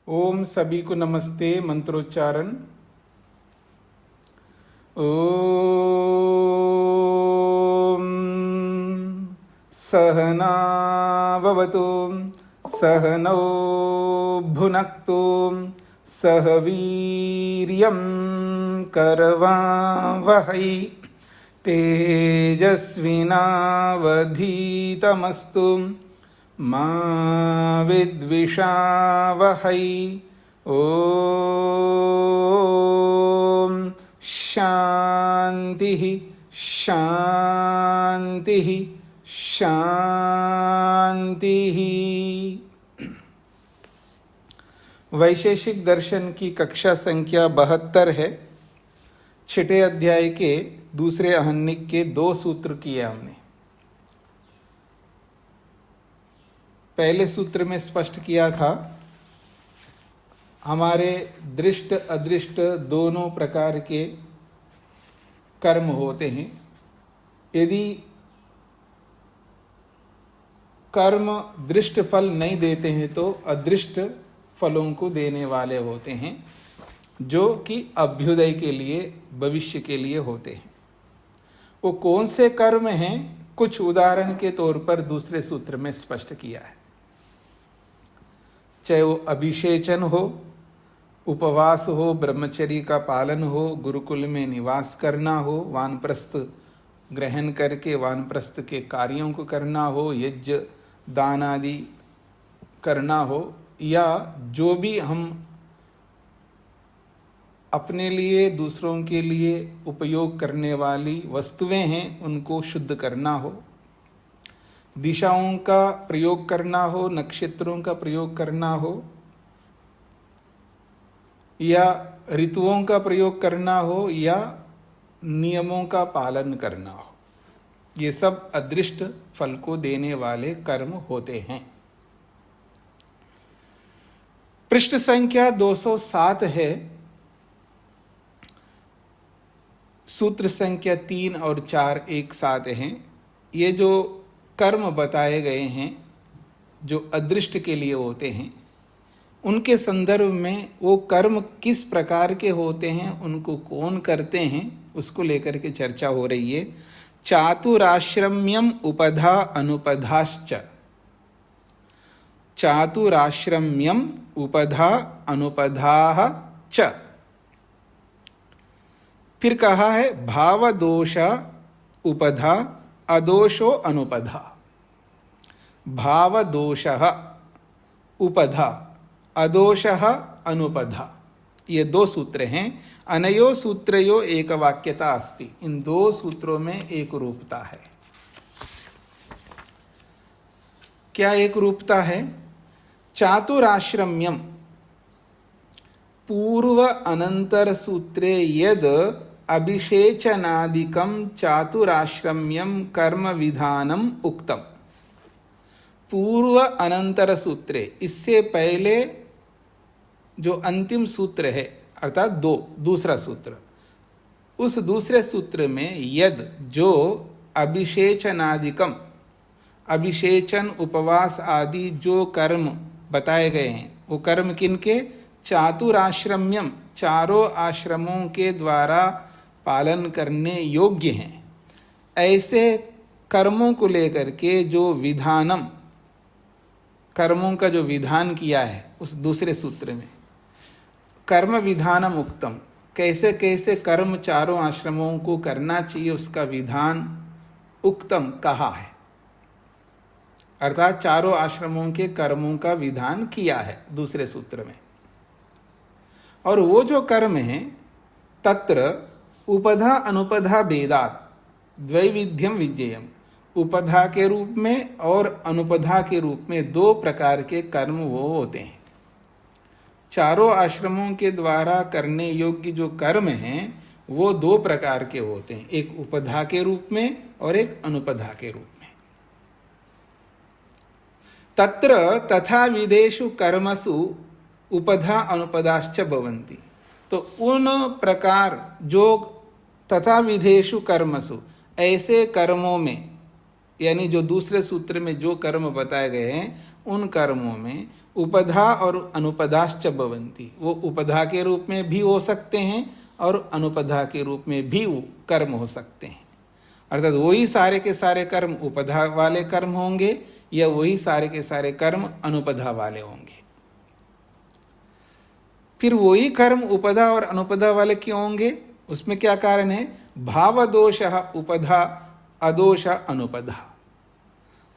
ओम सभी को नमस्ते। मंत्रोच्चारण। ओम सहना भवतु सहनौ भुनक्तु सह वीर्यं करवावहै तेजस्विनावधीतमस्तु मा विद्विषावहै। ओम शांति शांति शांति। वैशेषिक दर्शन की कक्षा संख्या 72 है। छठे अध्याय के दूसरे आहनिक के 2 सूत्र किए हमने। पहले सूत्र में स्पष्ट किया था हमारे दृष्ट अदृष्ट दोनों प्रकार के कर्म होते हैं। यदि कर्म दृष्ट फल नहीं देते हैं तो अदृष्ट फलों को देने वाले होते हैं, जो कि अभ्युदय के लिए, भविष्य के लिए होते हैं। वो कौन से कर्म हैं, कुछ उदाहरण के तौर पर दूसरे सूत्र में स्पष्ट किया है। चाहे वो अभिषेचन हो, उपवास हो, ब्रह्मचर्य का पालन हो, गुरुकुल में निवास करना हो, वानप्रस्थ ग्रहण करके वानप्रस्थ के कार्यों को करना हो, यज्ञ दान आदि करना हो, या जो भी हम अपने लिए दूसरों के लिए उपयोग करने वाली वस्तुएं हैं उनको शुद्ध करना हो, दिशाओं का प्रयोग करना हो, नक्षत्रों का प्रयोग करना हो, या ऋतुओं का प्रयोग करना हो, या नियमों का पालन करना हो, ये सब अदृष्ट फल को देने वाले कर्म होते हैं। पृष्ठ संख्या 207 है। सूत्र संख्या 3 और 4 एक साथ हैं। ये जो कर्म बताए गए हैं जो अदृष्ट के लिए होते हैं, उनके संदर्भ में वो कर्म किस प्रकार के होते हैं, उनको कौन करते हैं, उसको लेकर के चर्चा हो रही है। चातुराश्रम्यम उपधा अनुपधाश्च। चातुराश्रम्यम उपधा अनुपधाः च। फिर कहा है भावदोष उपधा अदोषो अनुपधा। भावदोषः उपधा अदोषः अनुपधा, ये 2 सूत्र हैं। अनयो सूत्रयो एक वाक्यता अस्ति। इन 2 सूत्रों में एक रूपता है। क्या एक रूपता है? चातुराश्रम्यम पूर्व अनंतर सूत्रे यद अभिषेचनादिकं चातुराश्रम्यम कर्म विधानम उक्तम। पूर्व अनंतर सूत्रे, इससे पहले जो अंतिम सूत्र है अर्थात दूसरा सूत्र, उस दूसरे सूत्र में यद जो अभिषेचनादिकम, अभिषेचन उपवास आदि जो कर्म बताए गए हैं, वो कर्म किनके? चातुराश्रम्यम, चारों आश्रमों के द्वारा पालन करने योग्य हैं। ऐसे कर्मों को लेकर के जो विधानम, कर्मों का जो विधान किया है उस दूसरे सूत्र में, कर्म विधानम उक्तम, कैसे कैसे कर्म चारों आश्रमों को करना चाहिए उसका विधान उक्तम कहा है। अर्थात चारों आश्रमों के कर्मों का विधान किया है दूसरे सूत्र में। और वो जो कर्म है तत्र उपधा अनुपधा भेदात् द्वैविध्यम विज्ञेयम, उपधा के रूप में और अनुपधा के रूप में 2 प्रकार के कर्म वो होते हैं। चारों आश्रमों के द्वारा करने योग्य जो कर्म हैं वो 2 प्रकार के होते हैं, एक उपधा के रूप में और एक अनुपधा के रूप में। तत्र तथा विदेषु कर्मसु उपधा अनुपदाश्च भवन्ति। तो उन प्रकार जो तथा विधेषु कर्मसु, ऐसे कर्मों में, यानी जो दूसरे सूत्र में जो कर्म बताए गए हैं उन कर्मों में उपधा और अनुपदाश्च भवन्ति, वो उपधा के रूप में भी हो सकते हैं और अनुपधा के रूप में भी वो कर्म हो सकते हैं। अर्थात वही सारे के सारे कर्म उपधा वाले कर्म होंगे या वही सारे के सारे कर्म अनुपधा वाले होंगे। फिर वही कर्म उपधा और अनुपधा वाले क्यों होंगे, उसमें क्या कारण है? भाव दोष उपधा अदोष अनुपधा।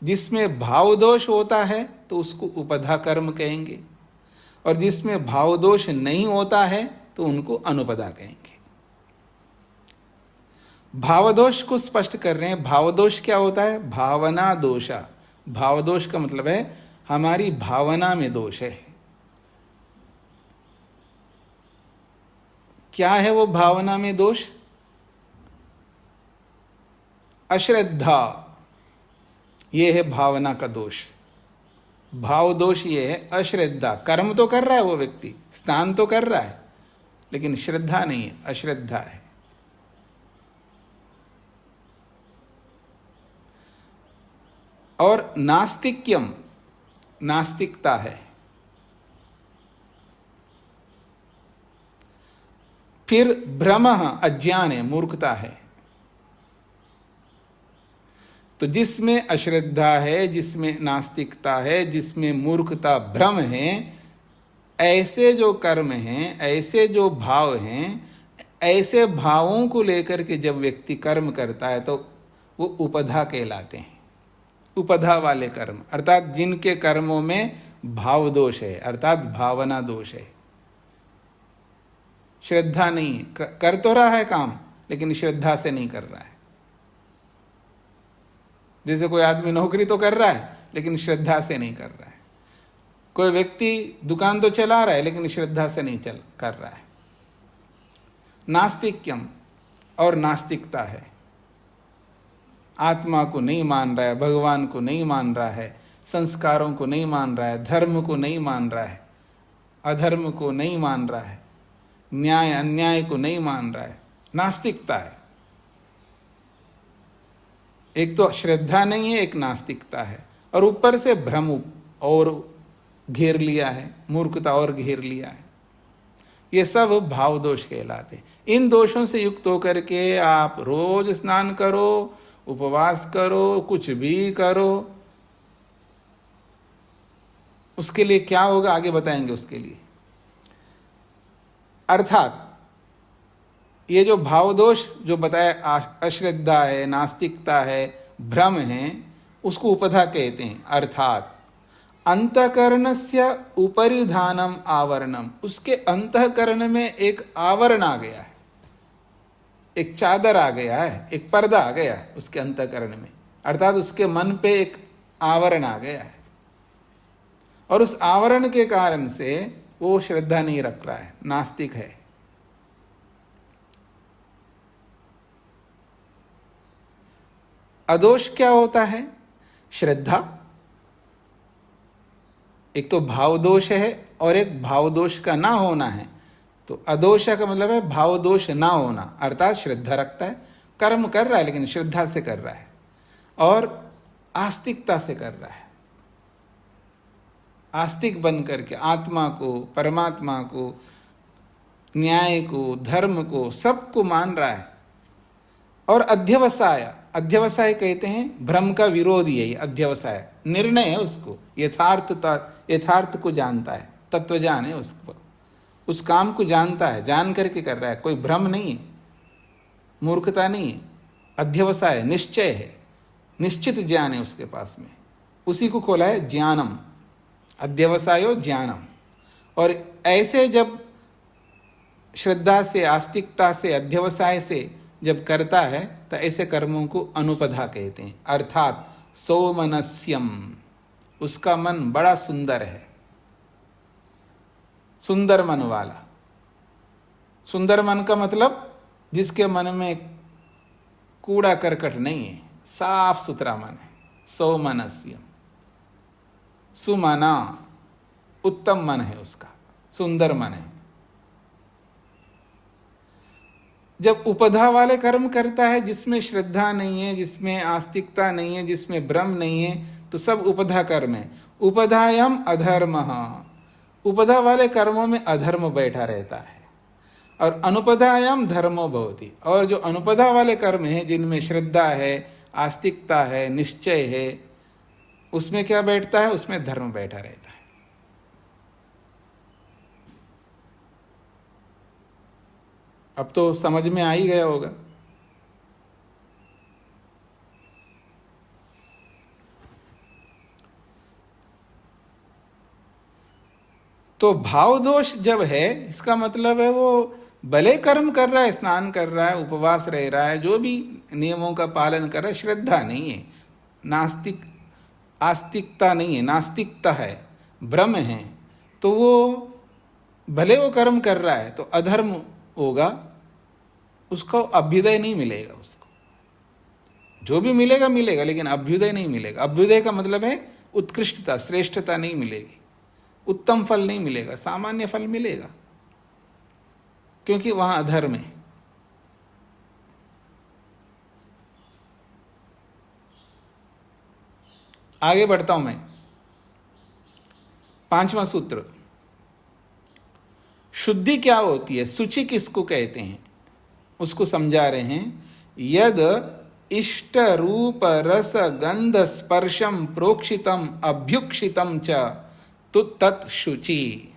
जिसमें भाव दोष होता है तो उसको उपधा कर्म कहेंगे, और जिसमें भाव दोष नहीं होता है तो उनको अनुपधा कहेंगे। भाव दोष को स्पष्ट कर रहे हैं। भाव दोष क्या होता है? भावना दोषा। भाव दोष का मतलब है हमारी भावना में दोष है। क्या है वो भावना में दोष? अश्रद्धा, ये है भावना का दोष। भाव दोष ये है अश्रद्धा। कर्म तो कर रहा है वो व्यक्ति, स्नान तो कर रहा है, लेकिन श्रद्धा नहीं है, अश्रद्धा है। और नास्तिक्यम, नास्तिकता है। फिर भ्रमः, अज्ञान है, मूर्खता है। तो जिसमें अश्रद्धा है, जिसमें नास्तिकता है, जिसमें मूर्खता, भ्रम है, ऐसे जो कर्म हैं, ऐसे जो भाव हैं, ऐसे भावों को लेकर के जब व्यक्ति कर्म करता है तो वो उपधा कहलाते हैं। उपधा वाले कर्म, अर्थात जिनके कर्मों में भाव दोष है, अर्थात भावना दोष है, श्रद्धा नहीं है। कर तो रहा है काम लेकिन श्रद्धा से नहीं कर रहा है। जैसे कोई आदमी नौकरी तो कर रहा है लेकिन श्रद्धा से नहीं कर रहा है। कोई व्यक्ति दुकान तो चला रहा है लेकिन श्रद्धा से नहीं कर रहा है। नास्तिक्यम, और नास्तिकता है। आत्मा को नहीं मान रहा है, भगवान को नहीं मान रहा है, संस्कारों को नहीं मान रहा है, धर्म को नहीं मान रहा है, अधर्म को नहीं मान रहा है, न्याय अन्याय को नहीं मान रहा है, नास्तिकता है। एक तो श्रद्धा नहीं है, एक नास्तिकता है, और ऊपर से भ्रम और घेर लिया है, मूर्खता और घेर लिया है। ये सब भाव दोष कहलाते। इन दोषों से युक्त होकर के आप रोज स्नान करो, उपवास करो, कुछ भी करो, उसके लिए क्या होगा आगे बताएंगे। उसके लिए अर्थात ये जो भाव दोष जो बताया, अश्रद्धा है, नास्तिकता है, भ्रम है, उसको उपधा कहते हैं। अर्थात अंतःकरणस्य उपरिधानम आवरणम, उसके अंतःकरण में एक आवरण आ गया है, एक चादर आ गया है, एक पर्दा आ गया है उसके अंतःकरण में, अर्थात उसके मन पे एक आवरण आ गया है, और उस आवरण के कारण से वो श्रद्धा नहीं रख रहा है, नास्तिक है। अदोष क्या होता है? श्रद्धा। एक तो भाव दोष है और एक भाव दोष का ना होना है। तो अदोष का मतलब है भाव दोष ना होना, अर्थात श्रद्धा रखता है, कर्म कर रहा है लेकिन श्रद्धा से कर रहा है और आस्तिकता से कर रहा है। आस्तिक बन करके आत्मा को, परमात्मा को, न्याय को, धर्म को, सबको मान रहा है। और अध्यवसाय, अध्यवसाय कहते हैं भ्रम का विरोधी है। अध्यवसाय निर्णय है, उसको यथार्थ को जानता है, तत्वज्ञान है, उसको उस काम को जानता है, जान करके कर रहा है, कोई भ्रम नहीं है, मूर्खता नहीं है। अध्यवसाय निश्चय है, निश्चित ज्ञान है उसके पास में, उसी को खोला है ज्ञानम, अध्यवसायो ज्ञानम। और ऐसे जब श्रद्धा से, आस्तिकता से, अध्यवसाय से जब करता है तो ऐसे कर्मों को अनुपधा कहते हैं। अर्थात सौमनस्यम, उसका मन बड़ा सुंदर है, सुंदर मन वाला। सुंदर मन का मतलब जिसके मन में कूड़ा करकट नहीं है, साफ सुथरा मन है, सौमनस्यम। सुमना, उत्तम मन है उसका, सुंदर मन है। जब उपधा वाले कर्म करता है, जिसमें श्रद्धा नहीं है, जिसमें आस्तिकता नहीं है, जिसमें भ्रम नहीं है, तो सब उपधा कर्म है। उपधायाम अधर्मः, उपधा वाले कर्मों में अधर्म बैठा रहता है, और अनुपधायाम धर्मो भवति, और जो अनुपधा वाले कर्म हैं जिनमें श्रद्धा है, आस्तिकता है, निश्चय है, उसमें क्या बैठता है? उसमें धर्म बैठा रहता है। अब तो समझ में आ ही गया होगा। तो भाव दोष जब है, इसका मतलब है वो भले कर्म कर रहा है, स्नान कर रहा है, उपवास रह रहा है, जो भी नियमों का पालन कर रहा है, श्रद्धा नहीं है, नास्तिक आस्तिकता नहीं है, नास्तिकता है, भ्रम है, तो वो भले वो कर्म कर रहा है तो अधर्म होगा, उसको अभ्युदय नहीं मिलेगा। उसको जो भी मिलेगा मिलेगा, लेकिन अभ्युदय नहीं मिलेगा। अभ्युदय का मतलब है उत्कृष्टता, श्रेष्ठता नहीं मिलेगी, उत्तम फल नहीं मिलेगा, सामान्य फल मिलेगा, क्योंकि वहां अधर्म है। आगे बढ़ता हूं मैं। 5वां सूत्र, शुद्धि क्या होती है, शुचि किसको कहते हैं, उसको समझा रहे हैं। यद इष्ट रूप रस गंध स्पर्शम प्रोक्षितम अभ्युक्षितम च तो तत्शुचि।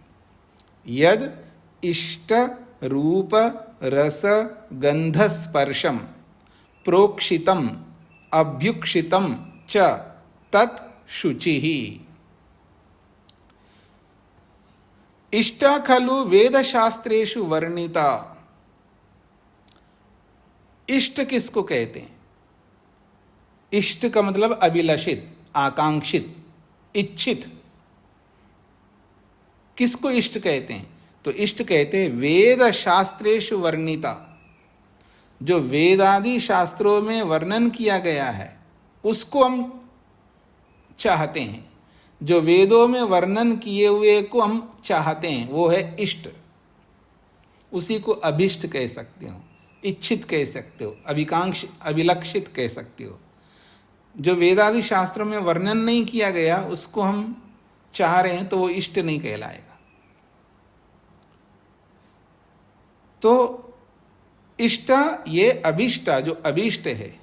यद इष्ट रूप रस गंध स्पर्शम प्रोक्षितम अभ्युक्षितम च तत्शुचि। इष्टा खलु वेदशास्त्रेषु वर्णिता। इष्ट किसको कहते हैं? इष्ट का मतलब अभिलषित, आकांक्षित, इच्छित। किसको इष्ट कहते हैं? तो इष्ट कहते हैं वेद शास्त्रेषु वर्णिता, जो वेदादि शास्त्रों में वर्णन किया गया है उसको हम चाहते हैं। जो वेदों में वर्णन किए हुए को हम चाहते हैं वो है इष्ट। उसी को अभिष्ट कह सकते हो, इच्छित कह सकते हो, अभिकांक्ष अभिलक्षित कह सकते हो। जो वेदादि शास्त्रों में वर्णन नहीं किया गया उसको हम चाह रहे हैं तो वो इष्ट नहीं कहलाएगा। तो इष्टा ये अभिष्टा, जो अभिष्ट है,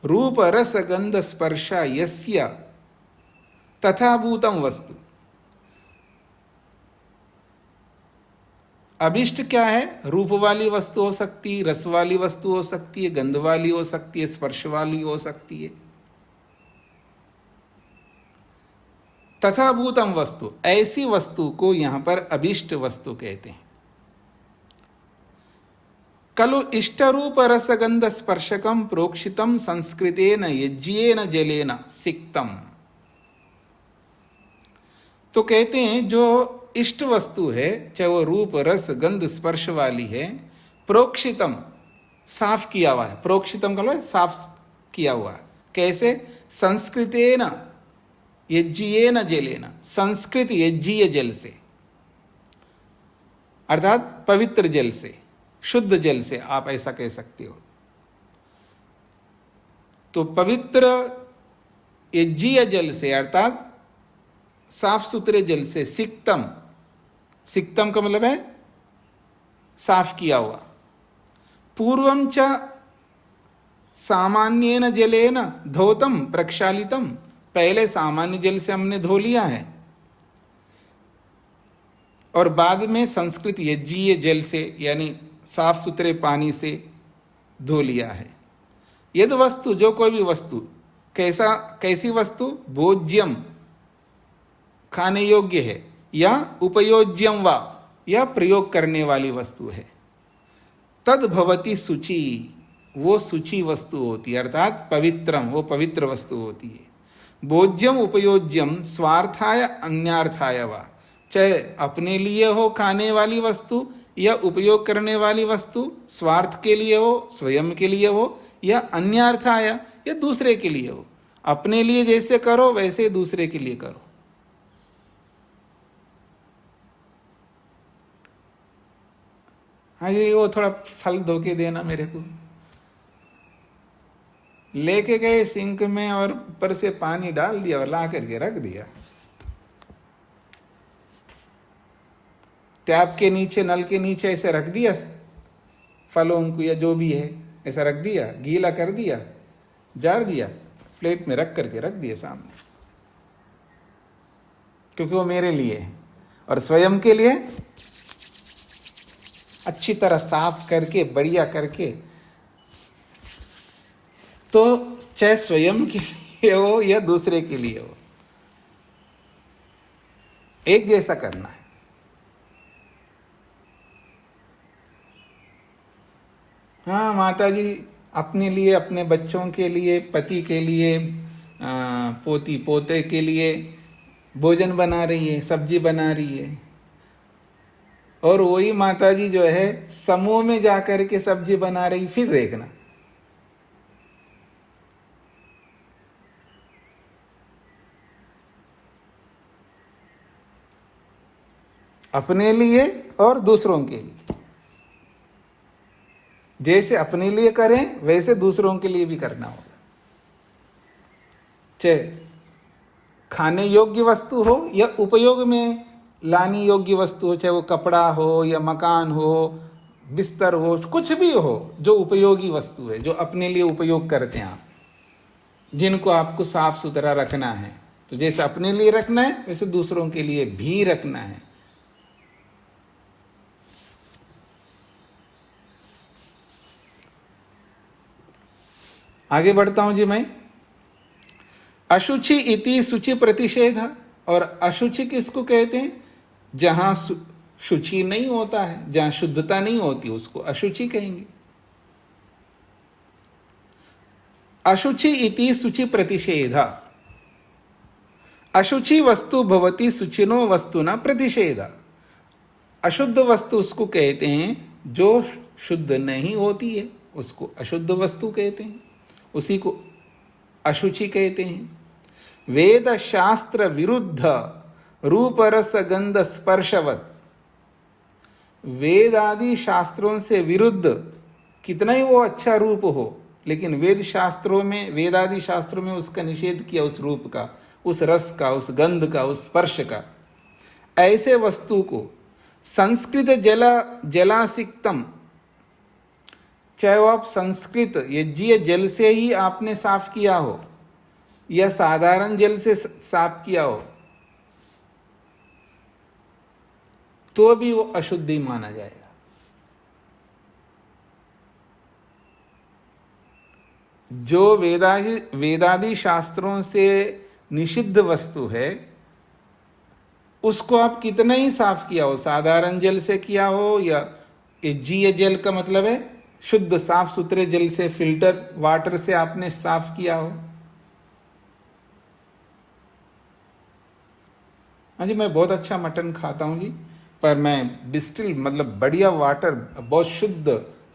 रूप रस गंध स्पर्शा यस्य तथाभूतम वस्तु। अभिष्ट क्या है? रूप वाली वस्तु हो सकती है, रस वाली वस्तु हो सकती है, गंध वाली हो सकती है, स्पर्श वाली हो सकती है। तथाभूतम वस्तु, ऐसी वस्तु को यहां पर अभिष्ट वस्तु कहते हैं। खलु इष्टरूप रसगंध स्पर्शकम प्रोक्षितम संस्कृतेन यज्ञेन जलेन सिक्तम। तो कहते हैं जो इष्ट वस्तु है, चाहे वो रूप रस गंध स्पर्श वाली है, प्रोक्षितम साफ किया हुआ है। प्रोक्षितम का मतलब साफ किया हुआ है। कैसे? संस्कृतेन यज्ञेन जलेन, संस्कृत यज्ञीय जल से, अर्थात पवित्र जल से, शुद्ध जल से, आप ऐसा कह सकते हो। तो पवित्र यज्ञीय जल से अर्थात साफ सुथरे जल से, सिक्तम, सिक्तम का मतलब है साफ किया हुआ। पूर्वम च सामान्येन जलेन धौतम प्रक्षालितम, पहले सामान्य जल से हमने धो लिया है और बाद में संस्कृत यज्ञीय जल से यानी साफ सुथरे पानी से धो लिया है। यद वस्तु, जो कोई भी वस्तु, कैसा, कैसी वस्तु? भोज्यम, खाने योग्य है, या उपयोज्यम वा, या प्रयोग करने वाली वस्तु है, तद भवति शुचि, वो शुचि वस्तु होती है, अर्थात पवित्रम, वो पवित्र वस्तु होती है। भोज्यम उपयोज्यम स्वार्थाय अन्यार्थाय वा, चाहे अपने लिए हो खाने वाली वस्तु या उपयोग करने वाली वस्तु, स्वार्थ के लिए हो, स्वयं के लिए हो, या अन्यार्थाय, या दूसरे के लिए हो। अपने लिए जैसे करो वैसे दूसरे के लिए करो। हाँ ये वो थोड़ा फल धो के देना मेरे को। लेके गए सिंक में और ऊपर से पानी डाल दिया और ला करके रख दिया। टैप के नीचे, नल के नीचे ऐसे रख दिया फलों को या जो भी है, ऐसा रख दिया, गीला कर दिया, जार दिया, प्लेट में रख करके रख दिया सामने, क्योंकि वो मेरे लिए है। और स्वयं के लिए अच्छी तरह साफ करके, बढ़िया करके, तो चाहे स्वयं के लिए हो या दूसरे के लिए हो, एक जैसा करना है। हाँ माता जी, अपने लिए, अपने बच्चों के लिए, पति के लिए, पोती पोते के लिए भोजन बना रही है, सब्जी बना रही है। और वही माता जी जो है समूह में जाकर के सब्जी बना रही, फिर देखना। अपने लिए और दूसरों के लिए, जैसे अपने लिए करें वैसे दूसरों के लिए भी करना होगा। चाहे खाने योग्य वस्तु हो या उपयोग में लानी योग्य वस्तु हो, चाहे वो कपड़ा हो या मकान हो, बिस्तर हो, कुछ भी हो जो उपयोगी वस्तु है, जो अपने लिए उपयोग करते हैं आप, जिनको आपको साफ सुथरा रखना है, तो जैसे अपने लिए रखना है वैसे दूसरों के लिए भी रखना है। आगे बढ़ता हूं जी मैं। अशुचि इति शुचि प्रतिषेध। और अशुचि किसको कहते हैं? जहां शुचि नहीं होता है, जहां शुद्धता नहीं होती, उसको अशुचि कहेंगे। अशुचि इति शुचि प्रतिषेध। अशुचि वस्तु भवति शुचिनो वस्तु न प्रतिषेध। अशुद्ध वस्तु उसको कहते हैं जो शुद्ध नहीं होती है, उसको अशुद्ध वस्तु कहते हैं, उसी को अशुचि कहते हैं। वेद शास्त्र विरुद्ध रूप रस गंध स्पर्शवत। वेद आदि शास्त्रों से विरुद्ध, कितना ही वो अच्छा रूप हो, लेकिन वेद शास्त्रों में, वेद आदि शास्त्रों में उसका निषेध किया, उस रूप का, उस रस का, उस गंध का, उस स्पर्श का। ऐसे वस्तु को संस्कृत जलासिक्तम, चाहे वो आप संस्कृत यज्ञीय जल से ही आपने साफ किया हो या साधारण जल से साफ किया हो, तो भी वो अशुद्धि माना जाएगा। जो वेदादि शास्त्रों से निषिद्ध वस्तु है, उसको आप कितना ही साफ किया हो, साधारण जल से किया हो या यज्ञीय जल का मतलब है शुद्ध साफ सुथरे जल से, फिल्टर वाटर से आपने साफ किया हो। हाँ जी, मैं बहुत अच्छा मटन खाता हूँ जी, पर मैं डिस्टिल मतलब बढ़िया वाटर, बहुत शुद्ध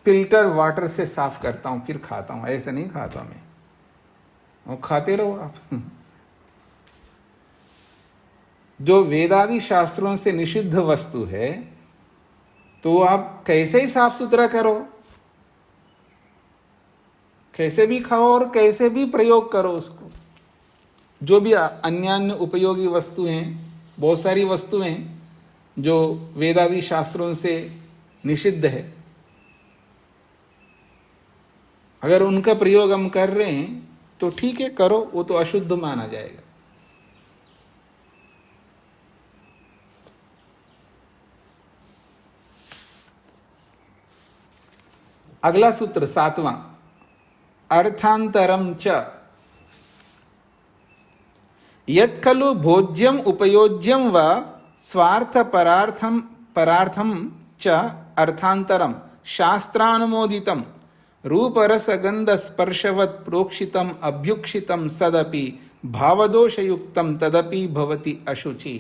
फिल्टर वाटर से साफ करता हूँ फिर खाता हूँ, ऐसे नहीं खाता मैं। और खाते रहो आप। जो वेदादि शास्त्रों से निषिद्ध वस्तु है, तो आप कैसे ही साफ सुथरा करो, कैसे भी खाओ और कैसे भी प्रयोग करो उसको। जो भी अन्य उपयोगी वस्तु हैं, बहुत सारी वस्तुएं हैं जो वेदादि शास्त्रों से निषिद्ध है, अगर उनका प्रयोग हम कर रहे हैं तो ठीक है, करो, वो तो अशुद्ध माना जाएगा। अगला सूत्र 7वां, अर्थांतरम च। यत् खलु भोज्यम उपयोज्यम व स्वार्थ परार्थम च अर्थांतरम शास्त्रानुमोदितम रूप रस गंध स्पर्शवत् प्रोक्षितम अभ्युक्षितम सदपि भावदोषयुक्तम तदपि भवति अशुचि।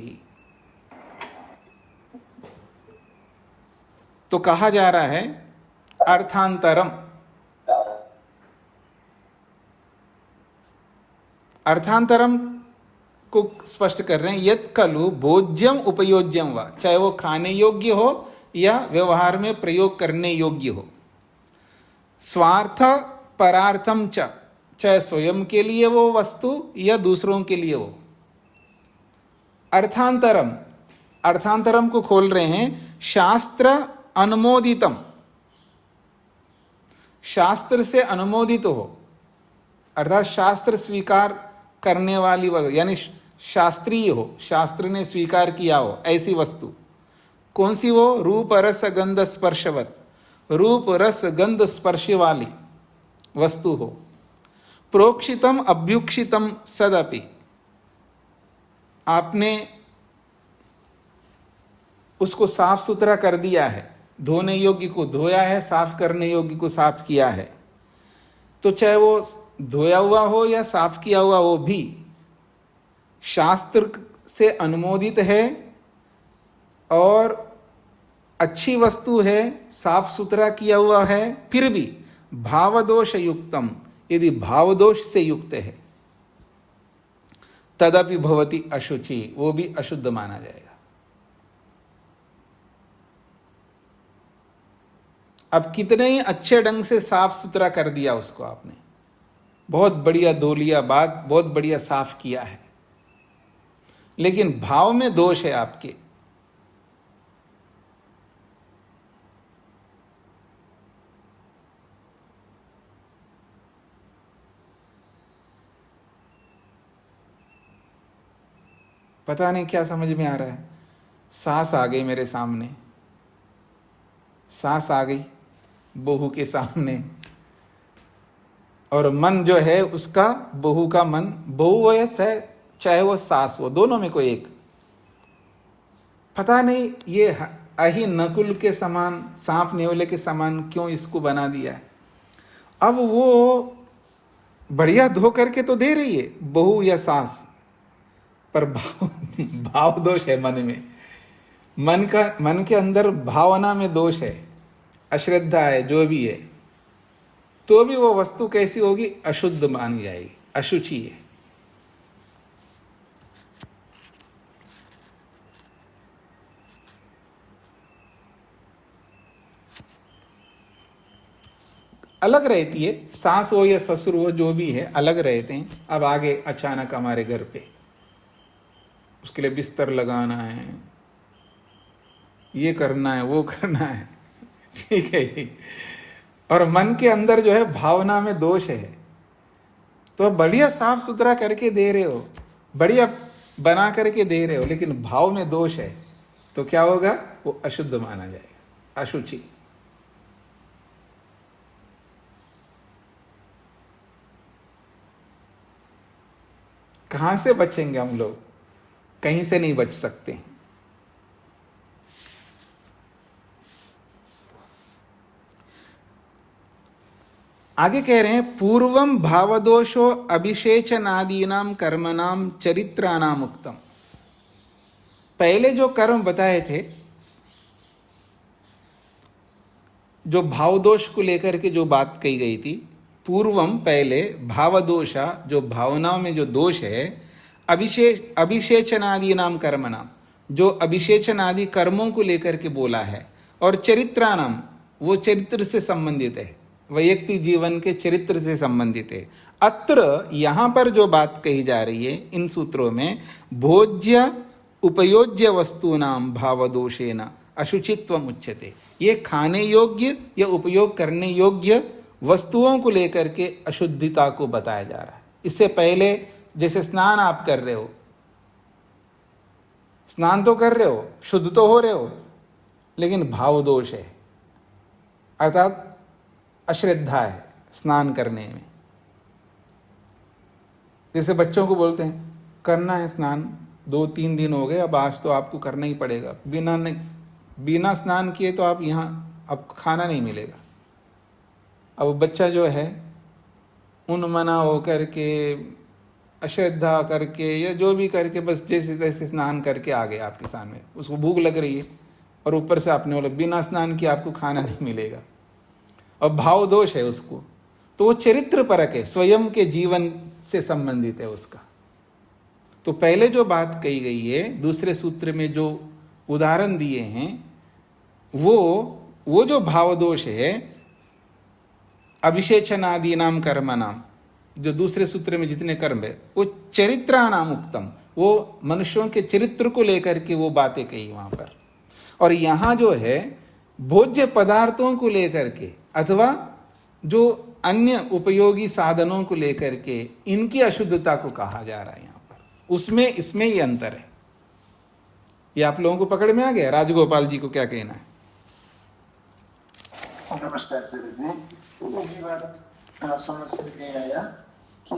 तो कहा जा रहा है अर्थांतरम। अर्थांतरम को स्पष्ट कर रहे हैं, यत् खलु भोज्यम उपयोज्यम वा, चाहे वो खाने योग्य हो या व्यवहार में प्रयोग करने योग्य हो। स्वार्थ परार्थम च, चाहे स्वयं के लिए वो वस्तु या दूसरों के लिए हो। अर्थांतरम, अर्थांतरम को खोल रहे हैं, शास्त्र अनुमोदितम, शास्त्र से अनुमोदित हो, अर्थात शास्त्र स्वीकार करने वाली वस्तु, यानी शास्त्रीय हो, शास्त्र ने स्वीकार किया हो ऐसी वस्तु। कौन सी वो? रूप रस गंध स्पर्शवत, रूप रस गंध स्पर्श वाली वस्तु हो। प्रोक्षितम अभ्युक्षितम सदपि, आपने उसको साफ सुथरा कर दिया है, धोने योग्य को धोया है, साफ करने योग्य को साफ किया है। तो चाहे वो धोया हुआ हो या साफ किया हुआ, वो भी शास्त्र से अनुमोदित है और अच्छी वस्तु है, साफ सुथरा किया हुआ है, फिर भी भावदोष युक्तम, यदि भावदोष से युक्त है, तदपि भवति अशुचि, वो भी अशुद्ध माना जाएगा। अब कितने ही अच्छे ढंग से साफ सुथरा कर दिया उसको आपने, बहुत बढ़िया धो लिया, बात बहुत बढ़िया साफ किया है, लेकिन भाव में दोष है आपके, पता नहीं क्या समझ में आ रहा है। सास आ गई मेरे सामने, सास आ गई बहू के सामने, और मन जो है उसका, बहू का मन, बहू हो या चाहे वो सास हो, दोनों में कोई एक, पता नहीं ये अही नकुल के समान, सांप नेवले के समान क्यों इसको बना दिया है। अब वो बढ़िया धो करके तो दे रही है बहू या सास, पर भाव दोष है मन में, मन के अंदर भावना में दोष है, अश्रद्धा है, जो भी है, तो भी वो वस्तु कैसी होगी? अशुद्ध मानी जाएगी, अशुचि है। अलग रहती है, सास हो या ससुर हो, जो भी है अलग रहते हैं। अब आगे अचानक हमारे घर पे, उसके लिए बिस्तर लगाना है, ये करना है, वो करना है, ठीक है ये, और मन के अंदर जो है भावना में दोष है, तो बढ़िया साफ सुथरा करके दे रहे हो, बढ़िया बना करके दे रहे हो, लेकिन भाव में दोष है, तो क्या होगा? वो अशुद्ध माना जाएगा, अशुचि। कहां से बचेंगे हम लोग? कहीं से नहीं बच सकते। आगे कह रहे हैं, पूर्वम भावदोषो अभिषेचनादीनाम कर्मनाम चरित्राणाम उक्तम। पहले जो कर्म बताए थे, जो भावदोष को लेकर के जो बात कही गई थी, पूर्वम पहले, भावदोषा जो भावनाओं में जो दोष है, अभिषेचनादि नाम कर्म नाम, जो अभिषेचन आदि कर्मों को लेकर के बोला है, और चरित्रानाम, वो चरित्र से संबंधित है, वैयक्तिक जीवन के चरित्र से संबंधित है। अत्र यहाँ पर जो बात कही जा रही है इन सूत्रों में, भोज्य उपयोज्य वस्तूनाम भावदोषेन अशुचित्वम उच्यते, ये खाने योग्य या उपयोग करने योग्य वस्तुओं को लेकर के अशुद्धिता को बताया जा रहा है। इससे पहले जैसे स्नान आप कर रहे हो, स्नान तो कर रहे हो, शुद्ध तो हो रहे हो, लेकिन भाव दोष है, अर्थात अश्रद्धा है स्नान करने में। जैसे बच्चों को बोलते हैं करना है स्नान, 2-3 दिन हो गए, अब आज तो आपको करना ही पड़ेगा, बिना स्नान किए तो आप यहाँ अब खाना नहीं मिलेगा। अब बच्चा जो है उन्मना हो करके, अश्रद्धा करके या जो भी करके, बस जैसे तैसे स्नान करके आ गए आपके सामने, उसको भूख लग रही है, और ऊपर से आपने बोला बिना स्नान किए आपको खाना नहीं मिलेगा, और भाव दोष है उसको, तो वो चरित्र परक है, स्वयं के जीवन से संबंधित है उसका। तो पहले जो बात कही गई है, दूसरे सूत्र में जो उदाहरण दिए हैं, वो जो भाव दोष है, अभिषेचनादि नाम कर्म नाम, जो दूसरे सूत्र में जितने कर्म है, वो चरित्राणाम उक्तम, वो मनुष्यों के चरित्र को लेकर के वो बातें कही वहां पर। और यहाँ जो है भोज्य पदार्थों को लेकर के अथवा जो अन्य उपयोगी साधनों को लेकर के इनकी अशुद्धता को कहा जा रहा है यहाँ पर, उसमें इसमें ये अंतर है। ये आप लोगों को पकड़ में आ गया? राजगोपाल जी को क्या कहना है? नमस्कार सर जी, यही बात समझ में नहीं आया कि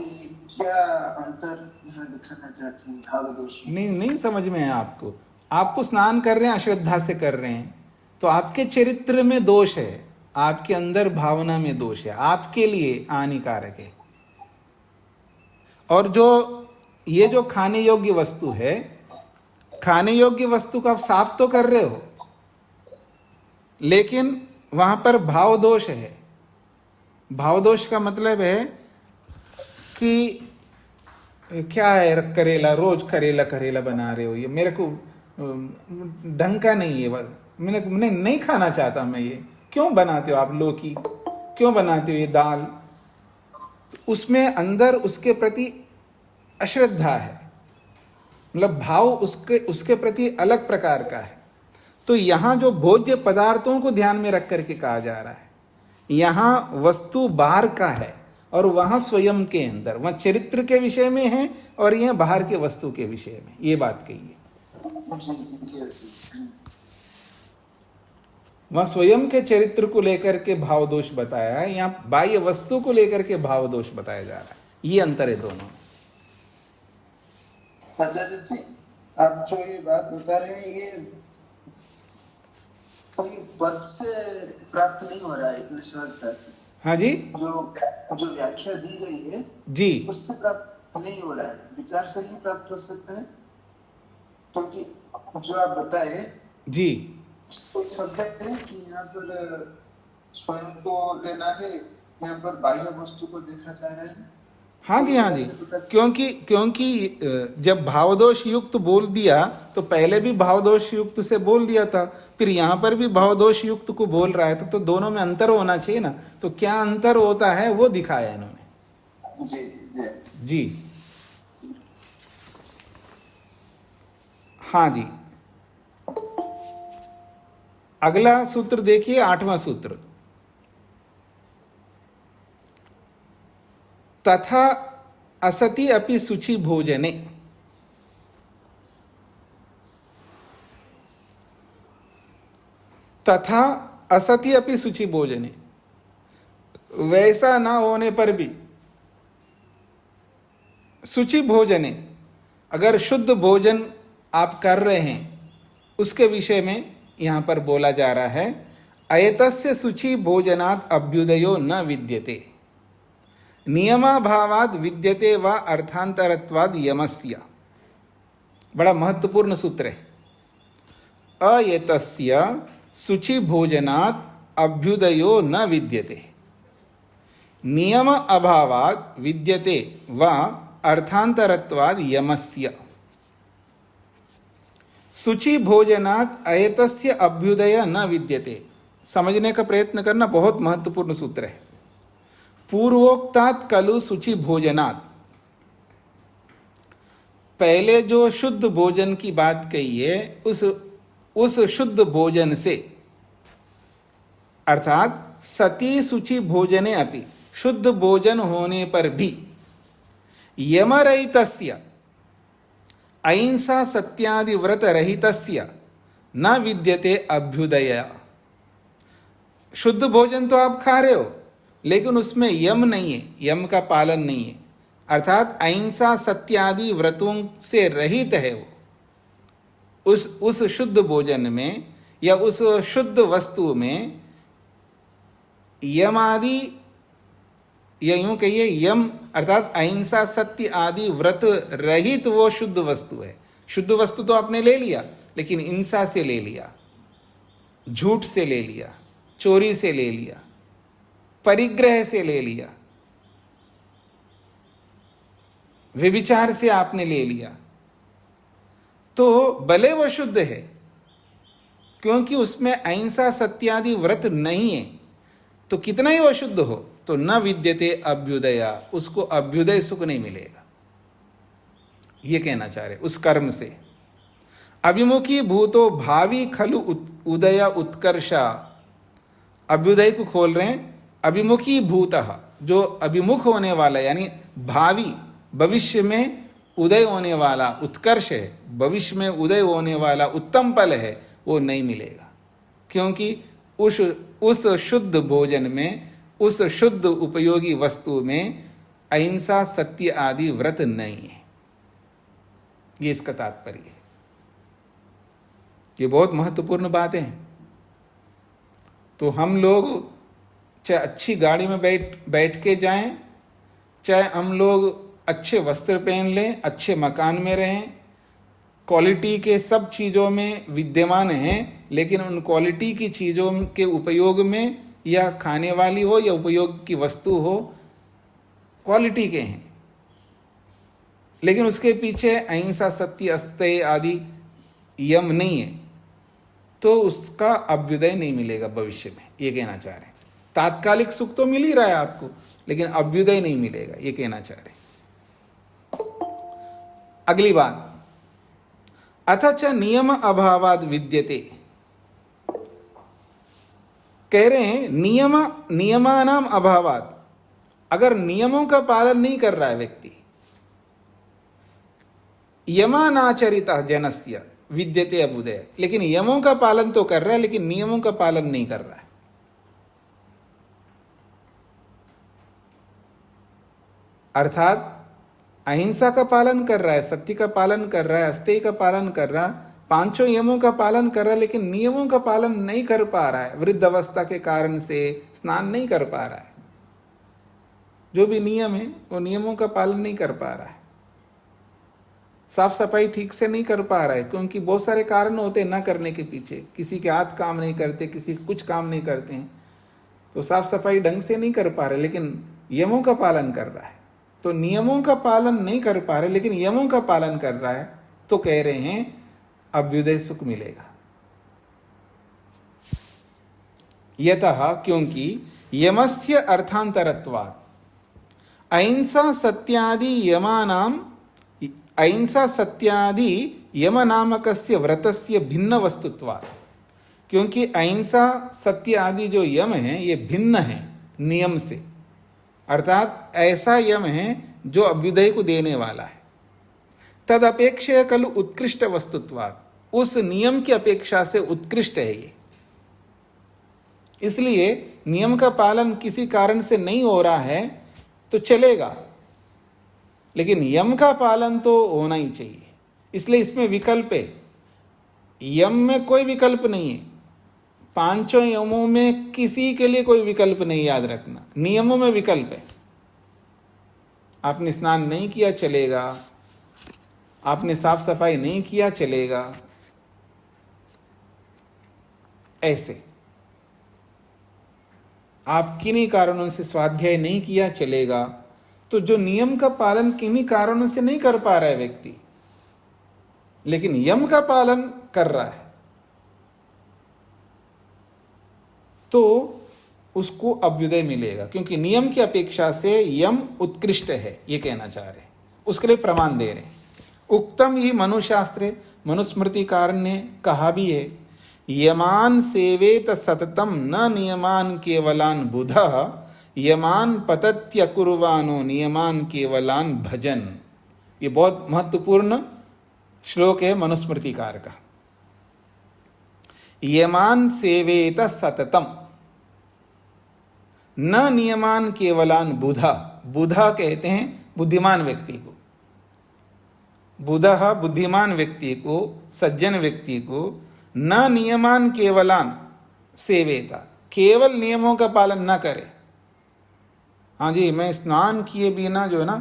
क्या अंतर यहाँ दिखाना चाहते हैं भाव दोष में? नहीं समझ में है आपको। आपको स्नान कर रहे हैं, अश्रद्धा से कर रहे हैं, तो आपके चरित्र में दोष है, आपके अंदर भावना में दोष है, आपके लिए हानिकारक है। और जो ये जो खाने योग्य वस्तु है, खाने योग्य वस्तु को आप साफ तो कर रहे हो, लेकिन वहां पर भाव दोष है। भाव दोष का मतलब है कि क्या है, करेला, रोज करेला करेला बना रहे हो, ये मेरे को ढंग का नहीं है, मैंने नहीं खाना चाहता मैं। ये क्यों बनाते हो आप? लौकी क्यों बनाते हो? ये दाल, उसमें अंदर उसके प्रति अश्रद्धा है, मतलब भाव उसके प्रति अलग प्रकार का है। तो यहां जो भोज्य पदार्थों को ध्यान में रख करके कहा जा रहा है, यहां वस्तु बाहर का है और वहां स्वयं के अंदर, वहां चरित्र के विषय में है और यह बाहर के वस्तु के विषय में, ये बात कही है। वहां स्वयं के चरित्र को लेकर के भाव दोष बताया है, यहाँ बाह्य वस्तु को लेकर के भाव दोष बताया जा रहा है। ये अंतर है दोनों में। आचार्य जी, आप जो ये बात बता रहे हैं, ये कोई पद से प्राप्त नहीं हो रहा है इतनी सहजता से। हाँ जी, जो व्याख्या दी गई है जी, उससे प्राप्त नहीं हो रहा है, विचार से ही प्राप्त हो सकता है। क्योंकि जो आप बताए जी, कोई शब्द है कि यहाँ पर स्वयं को लेना है, यहाँ पर बाह्य वस्तु को देखा जा रहा है। हाँ जी, हाँ जी, क्योंकि जब भावदोष युक्त बोल दिया तो पहले भी भावदोष युक्त से बोल दिया था, फिर यहाँ पर भी भावदोष युक्त को बोल रहा है, तो दोनों में अंतर होना चाहिए ना। तो क्या अंतर होता है वो दिखाया इन्होंने। जी जी जी, हाँ जी। अगला सूत्र देखिए, 8वां सूत्र। तथा असति अपि शुचि भोजने, तथा असति अपि शुचि भोजने, वैसा ना होने पर भी शुचि भोजने, अगर शुद्ध भोजन आप कर रहे हैं उसके विषय में यहां पर बोला जा रहा है। अयतस्य शुचि भोजनात् अभ्युदयो न विद्यते, नियमाभावाद विद्यते व अर्थांतरत्वाद यमस्य। बड़ा महत्वपूर्ण सूत्र है। अयतस्य शुचि भोजनात् अभ्युदयो न विद्यते, नियम अभावाद विद्यते व अर्थांतरत्वाद यमस्य। शुचि भोजनात् अयतस्य अभ्युदय न विद्यते, समझने का प्रयत्न करना, बहुत महत्वपूर्ण सूत्र है। पूर्वोक्तात् खलु शुचि भोजनात्, पहले जो शुद्ध भोजन की बात कही है, उस शुद्ध भोजन से, अर्थात सती शुचि भोजने अपि, शुद्ध भोजन होने पर भी, यमरहितस्य अहिंसा सत्यादि व्रत रहितस्य न विद्यते अभ्युदय। शुद्ध भोजन तो आप खा रहे हो, लेकिन उसमें यम नहीं है, यम का पालन नहीं है, अर्थात अहिंसा सत्यादि व्रतों से रहित है वो। उस शुद्ध भोजन में या उस शुद्ध वस्तु में यम आदि, या यूं कहिए यम अर्थात अहिंसा सत्य आदि व्रत रहित वो शुद्ध वस्तु है। शुद्ध वस्तु तो आपने ले लिया, लेकिन हिंसा से ले लिया, झूठ से ले लिया, चोरी से ले लिया, परिग्रह से ले लिया, व्यभिचार से आपने ले लिया, तो भले वो शुद्ध है, क्योंकि उसमें अहिंसा सत्यादि व्रत नहीं है, तो कितना ही वो शुद्ध हो तो न विद्यते अभ्युदया, उसको अभ्युदय सुख नहीं मिलेगा। ये कहना चाह रहे उस कर्म से। अभिमुखी भूतो भावी खलु उदय उत्कर्षा, अभ्युदय को खोल रहे हैं। अभिमुखी भूतः, जो अभिमुख होने वाला यानी भावी भविष्य में उदय होने वाला उत्कर्ष है, भविष्य में उदय होने वाला उत्तम फल है, वो नहीं मिलेगा। क्योंकि उस शुद्ध भोजन में, उस शुद्ध उपयोगी वस्तु में अहिंसा, सत्य आदि व्रत नहीं है। ये इसका तात्पर्य है। ये बहुत महत्वपूर्ण बातें हैं। तो हम लोग चाहे अच्छी गाड़ी में बैठ के जाएं, चाहे हम लोग अच्छे वस्त्र पहन लें, अच्छे मकान में रहें, क्वालिटी के सब चीज़ों में विद्यमान हैं, लेकिन उन क्वालिटी की चीज़ों के उपयोग में, या खाने वाली हो या उपयोग की वस्तु हो, क्वालिटी के हैं, लेकिन उसके पीछे अहिंसा, सत्य, अस्तेय आदि यम नहीं है, तो उसका अभ्युदय नहीं मिलेगा भविष्य में। ये कहना चाह रहे हैं। तात्कालिक सुख तो मिल ही रहा है आपको, लेकिन अभ्युदय नहीं मिलेगा, ये कहना चाह रहे हैं। अगली बात, अथ च नियम अभावाद विद्यते, कह रहे हैं नियमानाम अभावाद, अगर नियमों का पालन नहीं कर रहा है व्यक्ति, यमानाचरितः जनस्य विद्यते अभ्युदय, लेकिन यमों का पालन तो कर रहा है, लेकिन नियमों का पालन नहीं कर रहा है। अर्थात अहिंसा का पालन कर रहा है, सत्य का पालन कर रहा है, अस्तेय का पालन कर रहा है, पांचों नियमों का पालन कर रहा है, लेकिन नियमों का पालन नहीं कर पा रहा है। वृद्ध अवस्था के कारण से स्नान नहीं कर पा रहा है। जो भी नियम है वो नियमों का पालन नहीं कर पा रहा है। साफ सफाई ठीक से नहीं कर पा रहा है, क्योंकि बहुत सारे कारण होते हैं ना करने के पीछे। किसी के हाथ काम नहीं करते, किसी कुछ काम नहीं करते हैं, तो साफ सफाई ढंग से नहीं कर पा रहे, लेकिन यमों का पालन कर रहा है। तो नियमों का पालन नहीं कर पा रहे, लेकिन यमों का पालन कर रहा है, तो कह रहे हैं अभ्युदय सुख मिलेगा। यतः, क्योंकि यमस्य अर्थांतरत्वात्, अहिंसा सत्यादि यमानाम, अहिंसा सत्यादि यम नामकस्य व्रतस्य भिन्न वस्तुत्वात्, क्योंकि अहिंसा सत्य आदि जो यम है ये भिन्न है नियम से, अर्थात ऐसा यम है जो अभ्युदय को देने वाला है। तद अपेक्षया खलु उत्कृष्ट वस्तुत्वात्, उस नियम की अपेक्षा से उत्कृष्ट है ये। इसलिए नियम का पालन किसी कारण से नहीं हो रहा है तो चलेगा, लेकिन यम का पालन तो होना ही चाहिए। इसलिए इसमें विकल्प है। यम में कोई विकल्प नहीं है। पांचों यमों में किसी के लिए कोई विकल्प नहीं, याद रखना। नियमों में विकल्प है। आपने स्नान नहीं किया चलेगा, आपने साफ सफाई नहीं किया चलेगा, ऐसे आप किन्हीं कारणों से स्वाध्याय नहीं किया चलेगा। तो जो नियम का पालन किन्हीं कारणों से नहीं कर पा रहा है व्यक्ति, लेकिन यम का पालन कर रहा है, तो उसको अभ्युदय मिलेगा, क्योंकि नियम की अपेक्षा से यम उत्कृष्ट है, ये कहना चाह रहे हैं। उसके लिए प्रमाण दे रहे हैं। उक्तम ही मनुशास्त्रे, मनुस्मृतिकार ने कहा भी है, यमान सेवेत सततम न नियमान केवलान बुधः यमान पतत्य कुर्वानो नियमान केवलान भजन। ये बहुत महत्वपूर्ण श्लोक है मनुस्मृतिकार का। यमान सेवेत सततम न नियमान केवलान बुधा, बुधा कहते हैं बुद्धिमान व्यक्ति को। बुधः बुद्धिमान व्यक्ति को, सज्जन व्यक्ति को, न नियमान केवलान सेवेता, केवल नियमों का पालन न करे। हाँ जी, मैं स्नान किए बिना जो है ना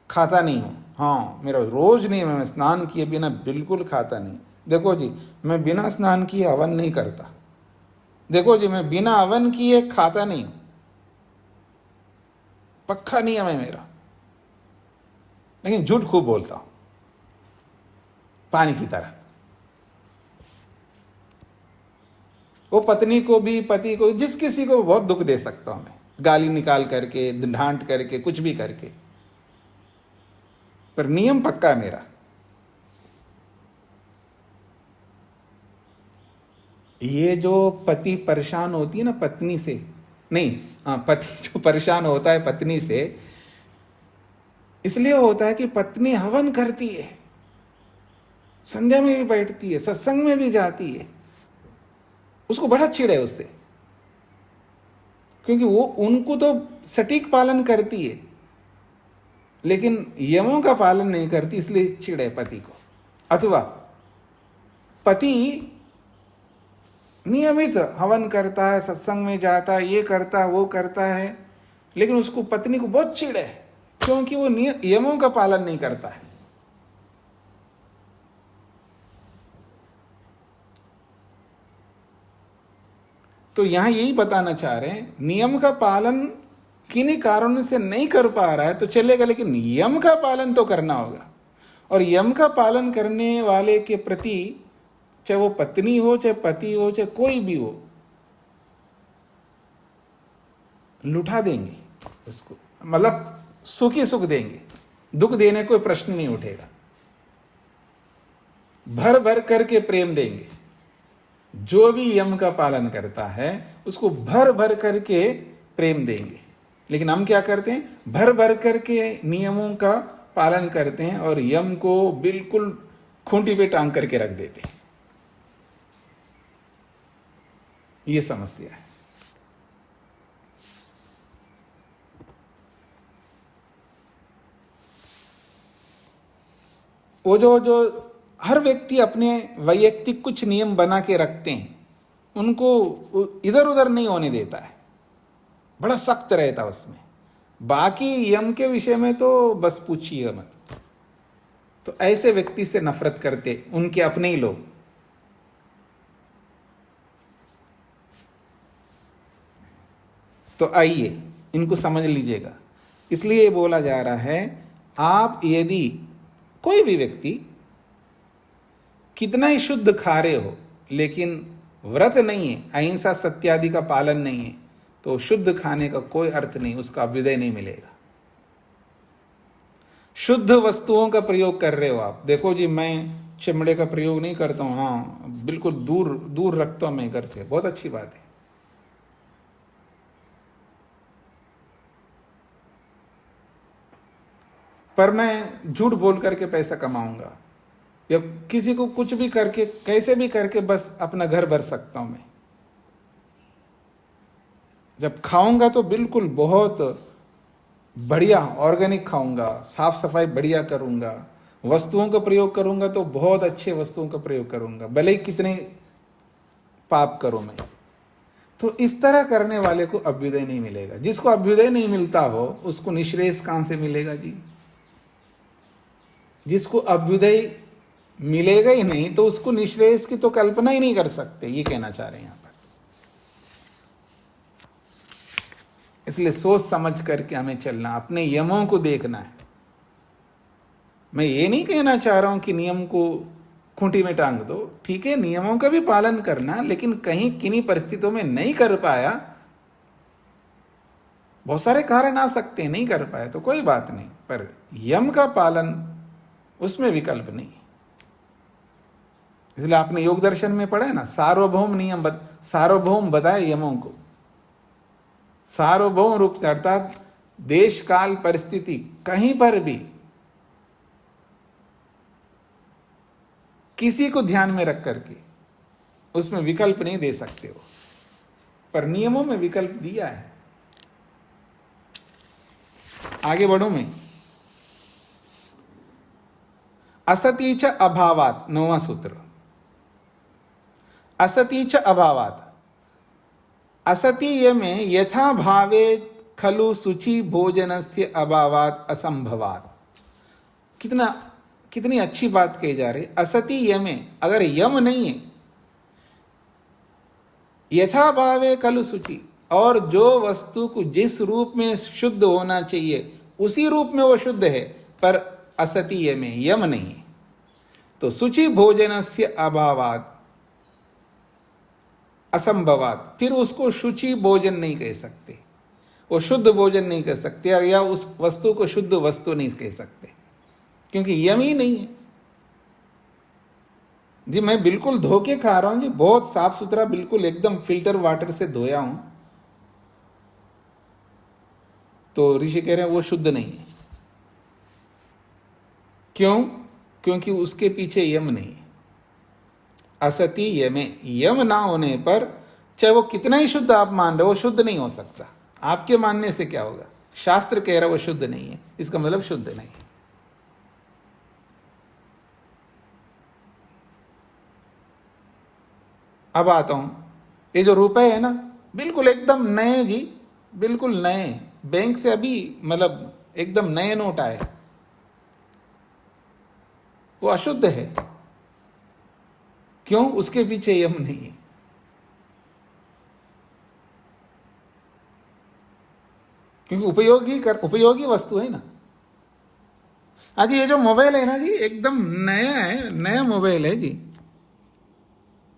खाता नहीं हूँ, हाँ मेरा रोज नियम है, मैं स्नान किए बिना बिल्कुल खाता नहीं। देखो जी, मैं बिना स्नान किए हवन नहीं करता। देखो जी, मैं बिना हवन किए खाता नहीं हूँ, पक्का नियम है मेरा, लेकिन झूठ खूब बोलता हूँ पानी की तरह। वो पत्नी को भी, पति को, जिस किसी को बहुत दुख दे सकता हूं मैं, गाली निकाल करके, डांट करके, कुछ भी करके। पर नियम पक्का है मेरा। ये जो पति परेशान होती है ना पत्नी से, नहीं, हाँ, पति जो परेशान होता है पत्नी से, इसलिए होता है कि पत्नी हवन करती है, संध्या में भी बैठती है, सत्संग में भी जाती है, उसको बड़ा चिढ़ है उससे, क्योंकि वो उनको तो सटीक पालन करती है लेकिन यमों का पालन नहीं करती, इसलिए चिढ़ है पति को। अथवा पति नियमित हवन करता है, सत्संग में जाता है, ये करता है वो करता है, लेकिन उसको पत्नी को बहुत चिढ़ है क्योंकि वो यमों का पालन नहीं करता है। तो यहां यही बताना चाह रहे हैं, नियम का पालन किन्हीं कारणों से नहीं कर पा रहा है तो चलेगा, लेकिन यम का पालन तो करना होगा। और यम का पालन करने वाले के प्रति, चाहे वो पत्नी हो, चाहे पति हो, चाहे कोई भी हो, लुटा देंगे उसको, मतलब सुख ही सुख देंगे, दुख देने कोई प्रश्न नहीं उठेगा। भर भर करके प्रेम देंगे। जो भी यम का पालन करता है उसको भर भर करके प्रेम देंगे। लेकिन हम क्या करते हैं, भर भर करके नियमों का पालन करते हैं और यम को बिल्कुल खूंटी पे टांग करके रख देते हैं। ये समस्या है। वो जो हर व्यक्ति अपने वैयक्तिक कुछ नियम बना के रखते हैं, उनको इधर उधर नहीं होने देता है, बड़ा सख्त रहता है उसमें। बाकी यम के विषय में तो बस पूछिए मत। तो ऐसे व्यक्ति से नफरत करते उनके अपने ही लोग। तो आइए इनको समझ लीजिएगा। इसलिए बोला जा रहा है, आप यदि कोई भी व्यक्ति कितना ही शुद्ध खा रहे हो लेकिन व्रत नहीं है, अहिंसा सत्यादि का पालन नहीं है, तो शुद्ध खाने का कोई अर्थ नहीं, उसका अभ्युदय नहीं मिलेगा। शुद्ध वस्तुओं का प्रयोग कर रहे हो आप। देखो जी, मैं चमड़े का प्रयोग नहीं करता हूं, हाँ बिल्कुल दूर दूर रखता हूं मैं घर से, बहुत अच्छी बात है। पर मैं झूठ बोल करके पैसा कमाऊंगा या किसी को कुछ भी करके, कैसे भी करके बस अपना घर भर सकता हूं मैं। जब खाऊंगा तो बिल्कुल बहुत बढ़िया ऑर्गेनिक खाऊंगा, साफ सफाई बढ़िया करूंगा, वस्तुओं का प्रयोग करूंगा तो बहुत अच्छे वस्तुओं का प्रयोग करूंगा, भले ही कितने पाप करूं मैं। तो इस तरह करने वाले को अभ्युदय नहीं मिलेगा। जिसको अभ्युदय नहीं मिलता हो उसको निश्रेयस कहां से मिलेगा जी। जिसको अभ्युदय मिलेगा ही नहीं तो उसको निश्रेयस की तो कल्पना ही नहीं कर सकते, ये कहना चाह रहे हैं यहां पर। इसलिए सोच समझ करके हमें चलना, अपने यमों को देखना है। मैं ये नहीं कहना चाह रहा हूं कि नियम को खूंटी में टांग दो, ठीक है, नियमों का भी पालन करना, लेकिन कहीं किन्हीं परिस्थितियों में नहीं कर पाया, बहुत सारे कारण आ सकते हैं, नहीं कर पाया तो कोई बात नहीं, पर यम का पालन उसमें विकल्प नहीं। इसलिए आपने योग दर्शन में पढ़ा है ना, सार्वभौम नियम सार्वभौम बताए यमों को, सार्वभौम रूप से, अर्थात देश काल परिस्थिति कहीं पर भी किसी को ध्यान में रख करके उसमें विकल्प नहीं दे सकते हो, पर नियमों में विकल्प दिया है। आगे बढ़ो मैं। असती च अभावात, 9वां सूत्र। असती च अभावात, असतीय में यथा भावे खलु शुचि भोजनस्य अभावात असंभवात। कितनी अच्छी बात कही जा रही। असतीय में अगर यम नहीं है, यथा भावे खलु शुचि, और जो वस्तु को जिस रूप में शुद्ध होना चाहिए उसी रूप में वो शुद्ध है, पर असतीय में यम नहीं है, तो शुचि भोजनस्य अभावात असंभवात, फिर उसको शुचि भोजन नहीं कह सकते, वो शुद्ध भोजन नहीं कह सकते, या उस वस्तु को शुद्ध वस्तु नहीं कह सकते। क्योंकि यम ही नहीं है। जी मैं बिल्कुल धो के खा रहा हूं जी, बहुत साफ सुथरा, बिल्कुल एकदम फिल्टर वाटर से धोया हूं, तो ऋषि कह रहे हैं वो शुद्ध नहीं है। क्यों? क्योंकि उसके पीछे यम नहीं है। असति यमे, यम ना होने पर चाहे वो कितना ही शुद्ध आप मान रहे हो, वो शुद्ध नहीं हो सकता। आपके मानने से क्या होगा? शास्त्र कह रहा है वो शुद्ध नहीं है, इसका मतलब शुद्ध नहीं है। अब आता हूं, ये जो रुपए है ना, बिल्कुल एकदम नए जी, बिल्कुल नए, बैंक से अभी मतलब एकदम नए नोट आए, वो अशुद्ध है। क्यों? उसके पीछे यम नहीं है। क्योंकि उपयोगी वस्तु है ना। हाँ जी, ये जो मोबाइल है ना जी, एकदम नया है, नया मोबाइल है जी,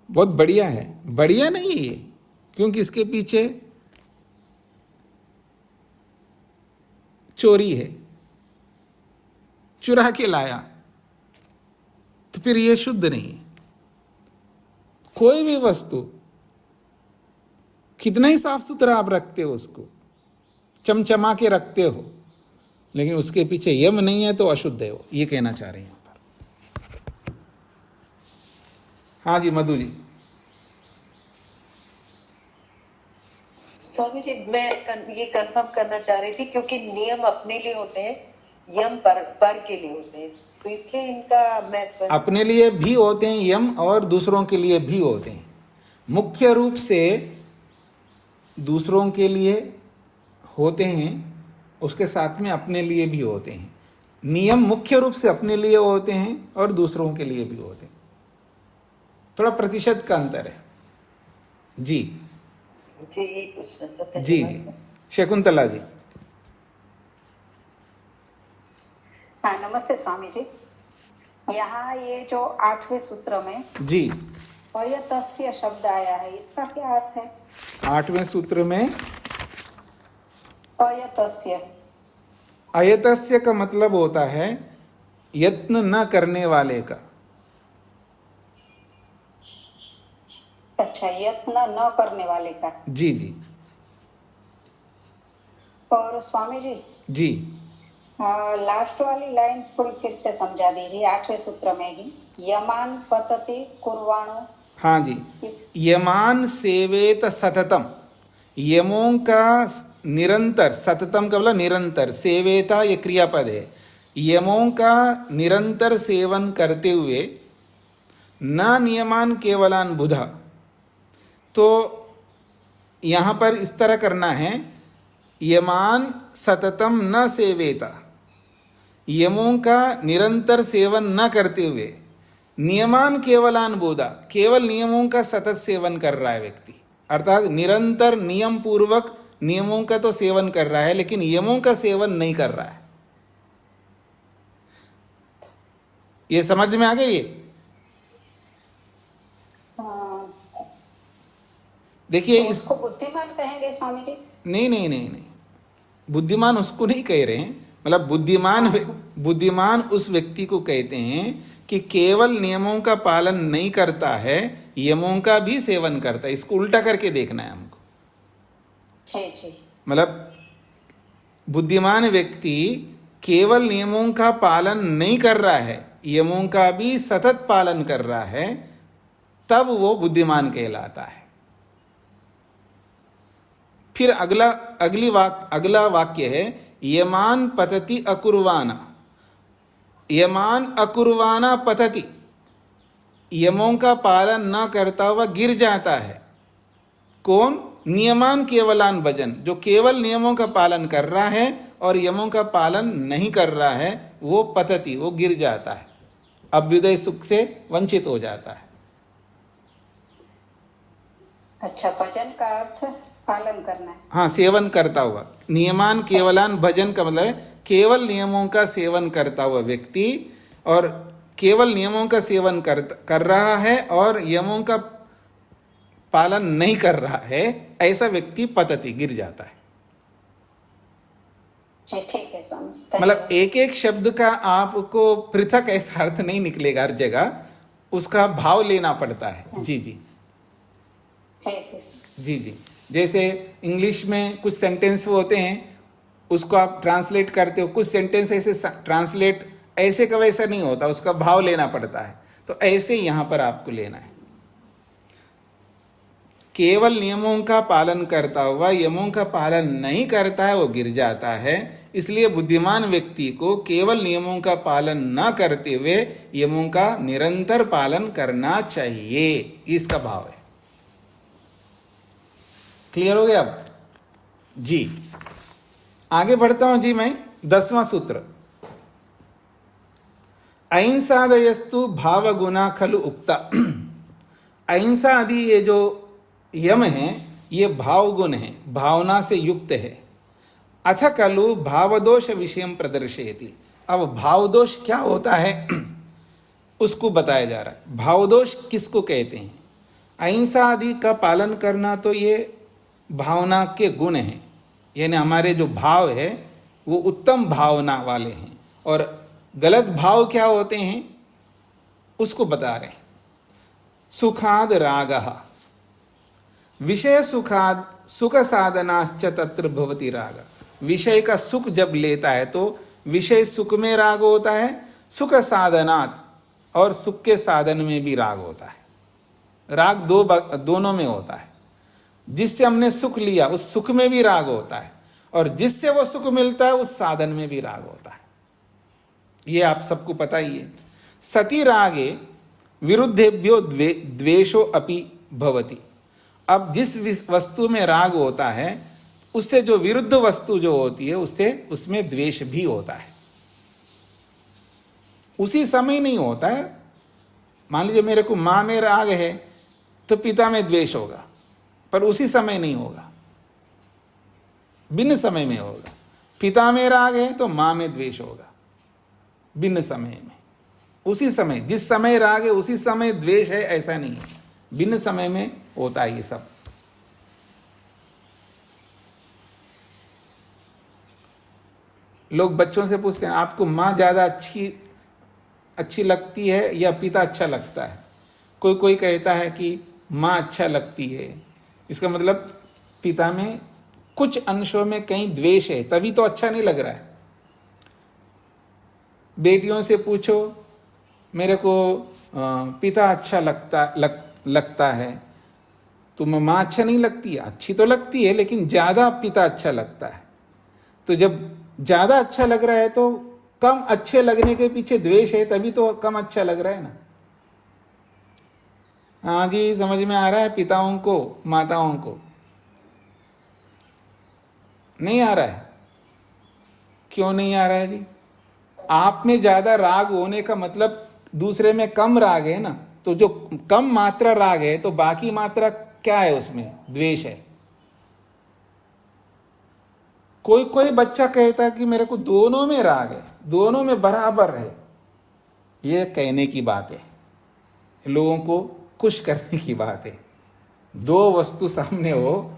बहुत बढ़िया है। बढ़िया नहीं है ये, क्योंकि इसके पीछे चोरी है, चुरा के लाया, तो फिर ये शुद्ध नहीं है। कोई भी वस्तु कितना ही साफ सुथरा आप रखते हो, उसको चमचमा के रखते हो, लेकिन उसके पीछे यम नहीं है तो अशुद्ध है वो, ये कहना चाह रहे हैं यहां पर। हाँ जी मधु जी। स्वामी जी, मैं ये कंफर्म करना चाह रही थी, क्योंकि नियम अपने लिए होते हैं, यम पर के लिए होते हैं, तो इसलिए इनका मैं अपने लिए भी होते हैं यम, और दूसरों के लिए भी होते हैं। मुख्य रूप से दूसरों के लिए होते हैं, उसके साथ में अपने लिए भी होते हैं। नियम मुख्य रूप से अपने लिए होते हैं और दूसरों के लिए भी होते हैं। थोड़ा प्रतिशत का अंतर है जी। जी यही पूछना था। जी जी, शकुंतला जी। हाँ नमस्ते स्वामी जी। यहाँ ये जो 8वें सूत्र में जी अयतस्य शब्द आया है, इसका क्या अर्थ है? 8वें सूत्र में अयतस्य, अयतस्य का मतलब होता है यत्न न करने वाले का। अच्छा, यत्न न करने वाले का। जी जी। और स्वामी जी जी लास्ट वाली लाइन थोड़ी फिर से समझा दीजिए, 8वें सूत्र में ही, यमान पतति कुर्वाणो। हाँ जी, यमान सेवेत सततम, यमों का निरंतर, सततम का मतलब निरंतर, सेवेता ये क्रियापद है, यमों का निरंतर सेवन करते हुए, न नियमान केवलान बुधा। तो यहाँ पर इस तरह करना है, यमान सततम न सेवेता, यमों का निरंतर सेवन न करते हुए, नियमान केवलान बोधा, केवल नियमों का सतत सेवन कर रहा है व्यक्ति, अर्थात निरंतर नियम पूर्वक नियमों का तो सेवन कर रहा है, लेकिन यमों का सेवन नहीं कर रहा है। ये समझ में आ गई? ये देखिए, तो इसको बुद्धिमान कहेंगे स्वामी जी? नहीं नहीं नहीं नहीं, बुद्धिमान उसको नहीं कह रहे हैं। मतलब बुद्धिमान उस व्यक्ति को कहते हैं कि केवल नियमों का पालन नहीं करता है, यमों का भी सेवन करता है। इसको उल्टा करके देखना है हमको। जी जी। मतलब बुद्धिमान व्यक्ति केवल नियमों का पालन नहीं कर रहा है, यमों का भी सतत पालन कर रहा है, तब वो बुद्धिमान कहलाता है। फिर अगला वाक्य है, यमान पतति अकुर्वाना, यमान अकुर्वाना पतति, यमों का पालन न करता हुआ गिर जाता है। कौन? नियमान केवलान भजन, जो केवल नियमों का पालन कर रहा है और यमों का पालन नहीं कर रहा है, वो पतति, वो गिर जाता है, अभ्युदय सुख से वंचित हो जाता है। अच्छा, भजन का अर्थ पालन करना है। हाँ, सेवन करता हुआ। नियमान केवलान भजन का मतलब केवल नियमों का सेवन करता हुआ व्यक्ति, और केवल नियमों का सेवन कर रहा है और यमों का पालन नहीं कर रहा है, ऐसा व्यक्ति पतति, गिर जाता है। जी ठीक है स्वामी जी, मतलब एक एक शब्द का आपको पृथक ऐसा अर्थ नहीं निकलेगा हर जगह, उसका भाव लेना पड़ता है। जी जी जी जी। जैसे इंग्लिश में कुछ सेंटेंस होते हैं, उसको आप ट्रांसलेट करते हो, कुछ सेंटेंस ऐसे ट्रांसलेट ऐसे का वैसा नहीं होता, उसका भाव लेना पड़ता है। तो ऐसे यहाँ पर आपको लेना है। केवल नियमों का पालन करता हुआ यमों का पालन नहीं करता है, वो गिर जाता है। इसलिए बुद्धिमान व्यक्ति को केवल नियमों का पालन न करते हुए यमों का निरंतर पालन करना चाहिए, इसका भाव है। क्लियर हो गया अब? जी आगे बढ़ता हूं जी मैं। 10वां सूत्र, अहिंसादयस्तु भाव गुना खलु उक्ता। अहिंसा आदि ये जो यम है ये भाव गुण है, भावना से युक्त है। अथ खलु भावदोष विषयम प्रदर्शयति। अब भावदोष क्या होता है उसको बताया जा रहा है। भावदोष किसको कहते हैं? अहिंसा आदि का पालन करना तो ये भावना के गुण हैं, यानी हमारे जो भाव है वो उत्तम भावना वाले हैं, और गलत भाव क्या होते हैं उसको बता रहे हैं। सुखाद रागः, विषय सुखाद सुख साधनाश्च तत्र भवति राग। विषय का सुख जब लेता है तो विषय सुख में राग होता है, सुख साधनात और सुख के साधन में भी राग होता है। राग दोनों में होता है। जिससे हमने सुख लिया उस सुख में भी राग होता है, और जिससे वो सुख मिलता है उस साधन में भी राग होता है। ये आप सबको पता ही है। सति रागे विरुद्धेभ्यो द्वेषो अपि भवति। अब जिस वस्तु में राग होता है उससे जो विरुद्ध वस्तु जो होती है उससे उसमें द्वेष भी होता है। उसी समय नहीं होता है। मान लीजिए मेरे को माँ में राग है तो पिता में द्वेष होगा, पर उसी समय नहीं होगा, भिन्न समय में होगा। पिता में राग है तो माँ में द्वेष होगा, भिन्न समय में। उसी समय, जिस समय राग है उसी समय द्वेष है ऐसा नहीं है, भिन्न समय में होता है ये सब। लोग बच्चों से पूछते हैं आपको माँ ज़्यादा अच्छी लगती है या पिता अच्छा लगता है? कोई कहता है कि माँ अच्छा लगती है, इसका मतलब पिता में कुछ अंशों में कहीं द्वेष है, तभी तो अच्छा नहीं लग रहा है। बेटियों से पूछो मेरे को पिता अच्छा लगता है, तो माँ अच्छा नहीं लगती है? अच्छी तो लगती है लेकिन ज़्यादा पिता अच्छा लगता है। तो जब ज़्यादा अच्छा लग रहा है तो कम अच्छे लगने के पीछे द्वेष है, तभी तो कम अच्छा लग रहा है ना। हाँ जी, समझ में आ रहा है? पिताओं को माताओं को नहीं आ रहा है? क्यों नहीं आ रहा है जी? आप में ज़्यादा राग होने का मतलब दूसरे में कम राग है ना। तो जो कम मात्रा राग है तो बाकी मात्रा क्या है? उसमें द्वेष है। कोई बच्चा कहता है कि मेरे को दोनों में राग है, दोनों में बराबर है। ये कहने की बात है, लोगों को खुश करने की बात है। दो वस्तु सामने हो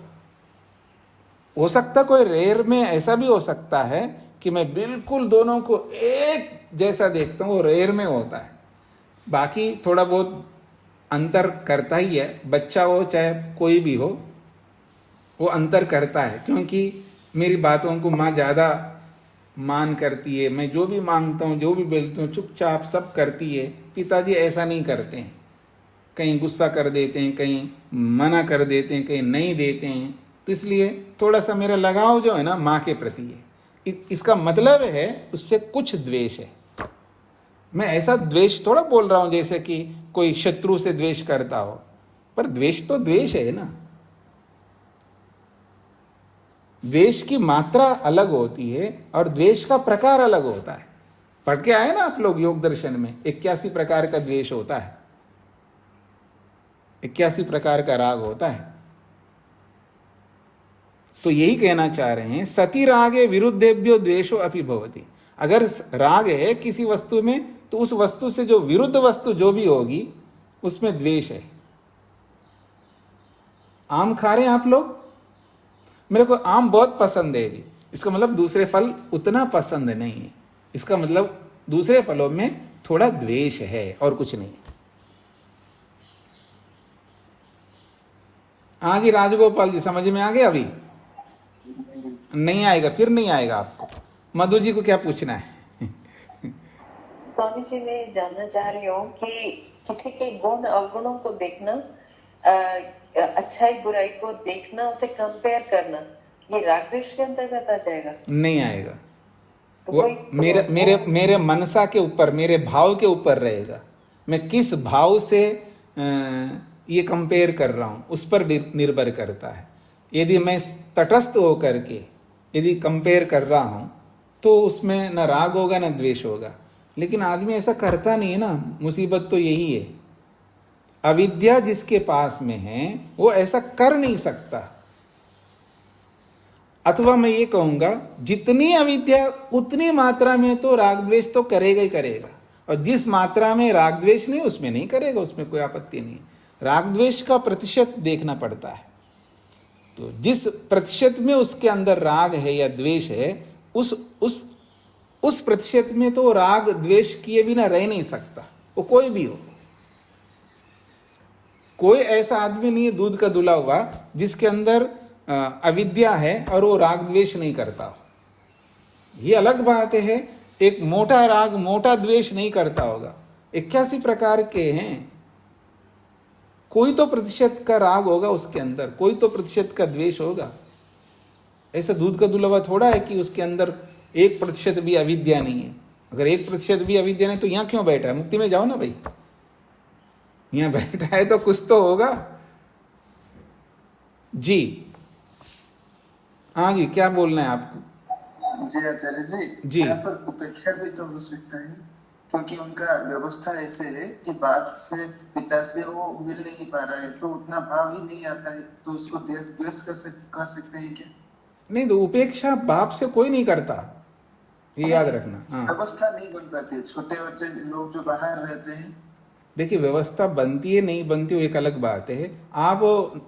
सकता कोई रेयर में ऐसा भी हो सकता है कि मैं बिल्कुल दोनों को एक जैसा देखता हूँ, रेयर में होता है। बाकी थोड़ा बहुत अंतर करता ही है, बच्चा हो चाहे कोई भी हो, वो अंतर करता है। क्योंकि मेरी बातों को माँ ज़्यादा मान करती है, मैं जो भी मांगता हूँ जो भी बोलता हूँ चुपचाप सब करती है। पिताजी ऐसा नहीं करते हैं, कहीं गुस्सा कर देते हैं, कहीं मना कर देते हैं, कहीं नहीं देते हैं। तो इसलिए थोड़ा सा मेरा लगाव जो है ना माँ के प्रति है। इसका मतलब है उससे कुछ द्वेष है। मैं ऐसा द्वेष थोड़ा बोल रहा हूँ जैसे कि कोई शत्रु से द्वेष करता हो, पर द्वेष तो द्वेष है ना। द्वेष की मात्रा अलग होती है और द्वेष का प्रकार अलग होता है। पढ़ के आए ना आप लोग योग दर्शन में, 81 प्रकार का द्वेष होता है, 81 प्रकार का राग होता है। तो यही कहना चाह रहे हैं, सति रागे विरुद्धेभ्यो द्वेषो अपि भवति। अगर राग है किसी वस्तु में तो उस वस्तु से जो विरुद्ध वस्तु जो भी होगी उसमें द्वेष है। आम खा रहे हैं आप लोग? मेरे को आम बहुत पसंद है जी, इसका मतलब दूसरे फल उतना पसंद नहीं है, इसका मतलब दूसरे फलों में थोड़ा द्वेष है और कुछ नहीं। हाँ जी राजगोपाल जी, समझ में आ गया? अभी नहीं आएगा, फिर नहीं आएगा आपको। मधु जी को क्या पूछना है? स्वामी जी, मैं जानना चाह रही हूँ कि किसी के गुण अवगुणों को देखना, अच्छाई बुराई को देखना, उसे कंपेयर करना, ये राग द्वेष के अंतर्गत आ जाएगा? नहीं आएगा। वो मेरे मनसा के ऊपर, मेरे भाव के ऊपर रहेगा। मैं किस भाव से ये कंपेयर कर रहा हूं उस पर निर्भर करता है। यदि मैं तटस्थ होकर के यदि कंपेयर कर रहा हूं तो उसमें न राग होगा न द्वेष होगा। लेकिन आदमी ऐसा करता नहीं है ना, मुसीबत तो यही है। अविद्या जिसके पास में है वो ऐसा कर नहीं सकता। अथवा मैं ये कहूंगा, जितनी अविद्या उतनी मात्रा में तो राग द्वेष तो करेगा ही करेगा, और जिस मात्रा में राग द्वेष नहीं उसमें नहीं करेगा, उसमें कोई आपत्ति नहीं। राग द्वेष का प्रतिशत देखना पड़ता है। तो जिस प्रतिशत में उसके अंदर राग है या द्वेष है, उस प्रतिशत में तो राग द्वेष किए बिना रह नहीं सकता, वो कोई भी हो। कोई ऐसा आदमी नहीं है दूध का धुला हुआ जिसके अंदर अविद्या है और वो राग द्वेष नहीं करता। ये अलग बात है, एक मोटा राग मोटा द्वेष नहीं करता होगा। 81 प्रकार के हैं, कोई तो प्रतिशत का राग होगा उसके अंदर, कोई तो प्रतिशत का द्वेष होगा। ऐसा दूध का धुला हुआ थोड़ा है कि उसके अंदर 1% भी अविद्या नहीं है। अगर 1% भी अविद्या नहीं तो यहां क्यों बैठा है? मुक्ति में जाओ ना भाई, यहां बैठा है तो कुछ तो होगा जी। हाँ जी, क्या बोलना है आपको? जी आचार्य जी, यहाँ पर उपेक्षा भी तो हो सकता है, क्योंकि उनका व्यवस्था ऐसे है कि बाप से पिता से वो मिल नहीं पा रहा है, तो उतना भाव ही नहीं आता है, तो उसको द्वेष कह सकते हैं क्या? नहीं, तो उपेक्षा बाप से कोई नहीं करता, ये याद रखना। हाँ, व्यवस्था नहीं बन पाती। छोटे बच्चे लोग जो बाहर रहते हैं, देखिए व्यवस्था बनती है नहीं बनती वो एक अलग बात है। आप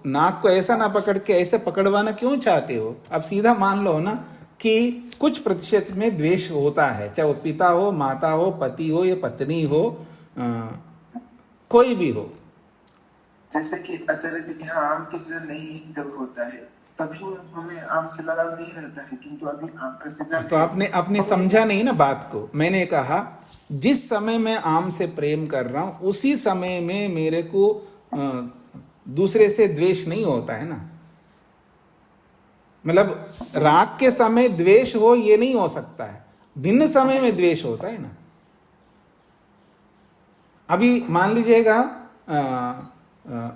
नाक को ऐसा ना पकड़ के ऐसे पकड़वाना क्यों चाहते हो? आप सीधा मान लो ना कि कुछ प्रतिशत में द्वेष होता है, चाहे वो पिता हो, माता हो, पति हो या पत्नी हो, कोई भी हो। जैसे कि आचार्य जी यहाँ आम के सीजन नहीं जब होता है तभी हमें आम से लगाव नहीं रहता है, किंतु अभी आम का सीजन तो आपने समझा नहीं ना बात को। मैंने कहा जिस समय मैं आम से प्रेम कर रहा हूं उसी समय में मेरे को दूसरे से द्वेष नहीं होता है ना। मतलब राग के समय द्वेष हो ये नहीं हो सकता है, भिन्न समय में द्वेष होता है ना। अभी मान लीजिएगा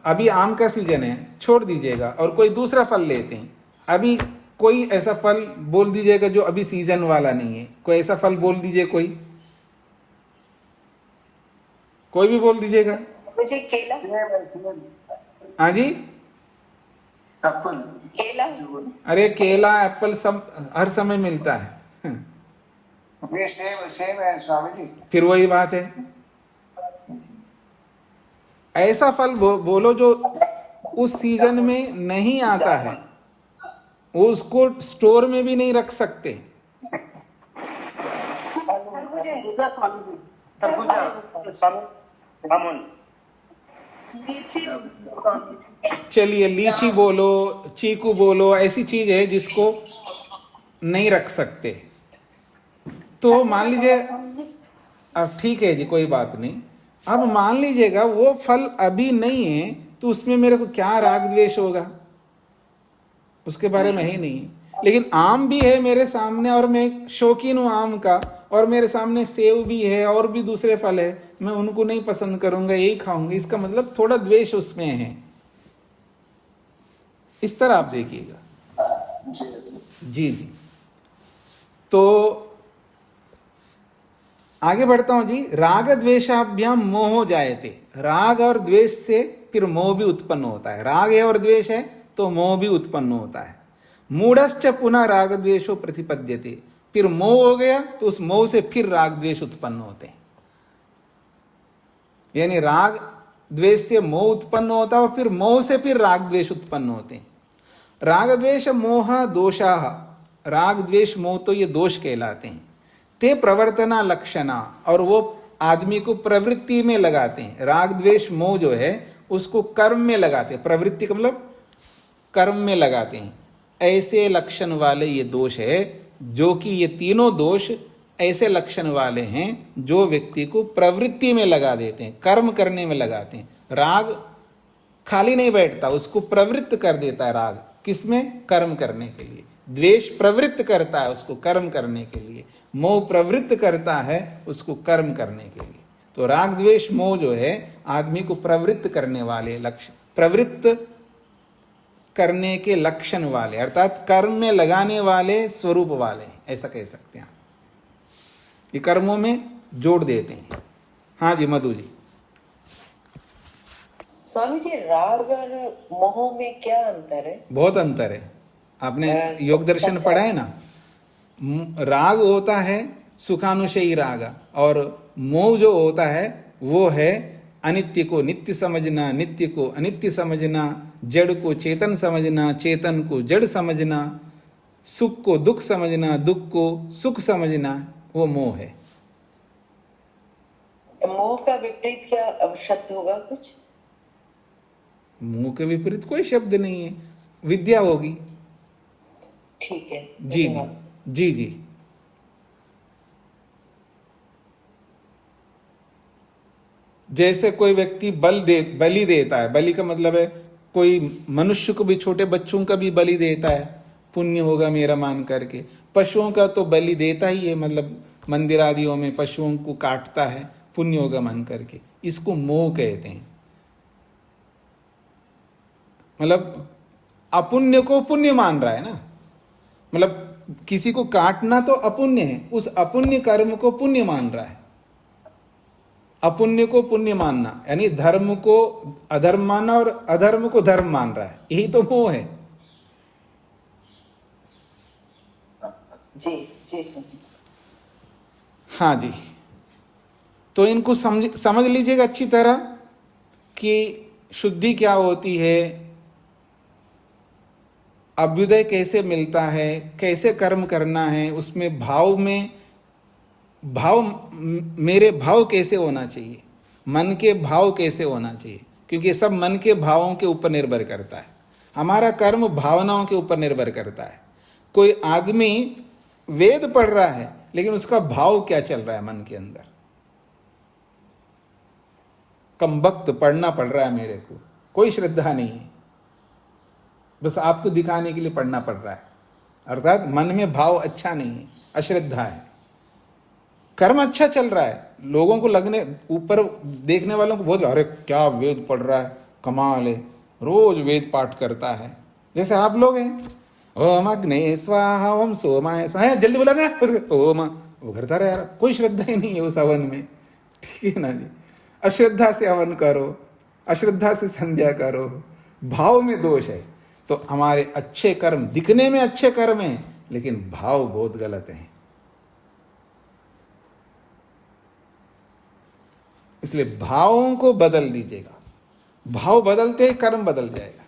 अभी आम का सीजन है, छोड़ दीजिएगा और कोई दूसरा फल लेते हैं। अभी कोई ऐसा फल बोल दीजिएगा जो अभी सीजन वाला नहीं है, कोई ऐसा फल बोल दीजिए, कोई भी बोल दीजिएगा। मुझे केला। हाँ जी, एप्पल, केला। अरे केला एप्पल सब हर समय मिलता है। ये सेम है स्वामी जी। फिर वही बात है, ऐसा फल बोलो जो उस सीजन में नहीं आता है, उसको स्टोर में भी नहीं रख सकते। चलिए लीची बोलो, चीकू बोलो, ऐसी चीज है जिसको नहीं रख सकते। तो मान लीजिए, अब ठीक है जी, कोई बात नहीं। अब मान लीजिएगा वो फल अभी नहीं है तो उसमें मेरे को क्या राग द्वेष होगा, उसके बारे में ही नहीं। लेकिन आम भी है मेरे सामने और मैं शौकीन हूं आम का, और मेरे सामने सेव भी है और भी दूसरे फल है, मैं उनको नहीं पसंद करूंगा, यही खाऊंगा, इसका मतलब थोड़ा द्वेष उसमें है। इस तरह आप देखिएगा। जी जी, तो आगे बढ़ता हूं जी। राग द्वेषाभ्याम मोह जायते, राग और द्वेष से फिर मोह भी उत्पन्न होता है। राग है और द्वेष है तो मोह भी उत्पन्न होता है। मूढ़श्च पुनः राग द्वेषो प्रतिपद्यते, फिर मोह हो गया तो उस मोह से फिर राग द्वेष उत्पन्न होते हैं। यानी राग द्वेष से मोह उत्पन्न होता है और फिर मोह से फिर राग द्वेष उत्पन्न होते हैं। राग द्वेष मोह दोषाः राग द्वेष मोह तो ये दोष कहलाते हैं। ते प्रवर्तना लक्षणा, और वो आदमी को प्रवृत्ति में लगाते हैं। राग द्वेष मोह जो है उसको कर्म में लगाते हैं, प्रवृत्ति का मतलब कर्म में लगाते हैं। ऐसे लक्षण वाले ये दोष है, जो कि ये तीनों दोष ऐसे लक्षण वाले हैं जो व्यक्ति को प्रवृत्ति में लगा देते हैं, कर्म करने में लगाते हैं। राग खाली नहीं बैठता, उसको प्रवृत्त कर देता है। राग किसमें? कर्म करने के लिए। द्वेष प्रवृत्त करता है उसको कर्म करने के लिए। मोह प्रवृत्त करता है उसको कर्म करने के लिए। तो राग द्वेष मोह जो है आदमी को प्रवृत्त करने वाले लक्षण, प्रवृत्त करने के लक्षण वाले, अर्थात कर्म में लगाने वाले स्वरूप वाले, ऐसा कह सकते हैं। ये कर्मों में जोड़ देते हैं। हाँ जी मधु जी। स्वामी जी, राग और मोह में क्या अंतर है? बहुत अंतर है। आपने योग दर्शन पढ़ा है ना? राग होता है सुखानुशयी राग, और मोह जो होता है वो है अनित्य को नित्य समझना, नित्य को अनित्य समझना, जड़ को चेतन समझना, चेतन को जड़ समझना, सुख को दुख समझना, दुख को सुख समझना, वो मोह है। मोह का विपरीत क्या शब्द होगा कुछ? मोह के विपरीत कोई शब्द नहीं है, विद्या होगी। ठीक है जी जी जी जी। जैसे कोई व्यक्ति बलि देता है, बलि का मतलब है कोई मनुष्य को भी, छोटे बच्चों का भी बलि देता है, पुण्य होगा मेरा मान करके। पशुओं का तो बलि देता ही है, मतलब मंदिर आदियों में पशुओं को काटता है, पुण्य होगा मान करके। इसको मोह कहते हैं। मतलब अपुण्य को पुण्य मान रहा है ना, मतलब किसी को काटना तो अपुण्य है, उस अपुण्य कर्म को पुण्य मान रहा है। अपुण्य को पुण्य मानना यानी धर्म को अधर्म मानना और अधर्म को धर्म मान रहा है, यही तो मोह है। जी जी सर। हाँ जी, तो इनको समझ लीजिएगा अच्छी तरह कि शुद्धि क्या होती है, अभ्युदय कैसे मिलता है, कैसे कर्म करना है, उसमें भाव में मेरे भाव कैसे होना चाहिए, मन के भाव कैसे होना चाहिए, क्योंकि ये सब मन के भावों के ऊपर निर्भर करता है। हमारा कर्म भावनाओं के ऊपर निर्भर करता है। कोई आदमी वेद पढ़ रहा है लेकिन उसका भाव क्या चल रहा है मन के अंदर? कमबख्त पढ़ना पड़ रहा है मेरे को, कोई श्रद्धा नहीं है, बस आपको दिखाने के लिए पढ़ना पड़ रहा है, अर्थात मन में भाव अच्छा नहीं है, अश्रद्धा है। कर्म अच्छा चल रहा है, लोगों को लगने, ऊपर देखने वालों को बहुत, अरे क्या वेद पढ़ रहा है, कमाल है, रोज वेद पाठ करता है। जैसे आप लोग हैं, ओम अग्ने स्वाहा ओम सोमाय स्वाहा, जल्दी बोला ना ओम, वो करता रहे यार, कोई श्रद्धा ही नहीं है उस हवन में। ठीक है ना जी? अश्रद्धा से हवन करो, अश्रद्धा से संध्या करो, भाव में दोष है। तो हमारे अच्छे कर्म दिखने में अच्छे कर्म हैं लेकिन भाव बहुत गलत है। इसलिए भावों को बदल दीजिएगा, भाव बदलते ही कर्म बदल जाएगा।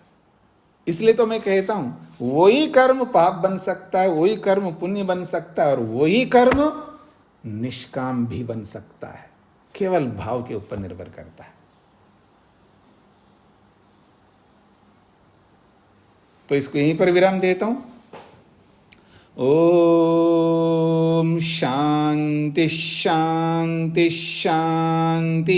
इसलिए तो मैं कहता हूं वही कर्म पाप बन सकता है, वही कर्म पुण्य बन सकता है, और वही कर्म निष्काम भी बन सकता है, केवल भाव के ऊपर निर्भर करता है। तो इसको यहीं पर विराम देता हूं। ओम शांति शांति शांति।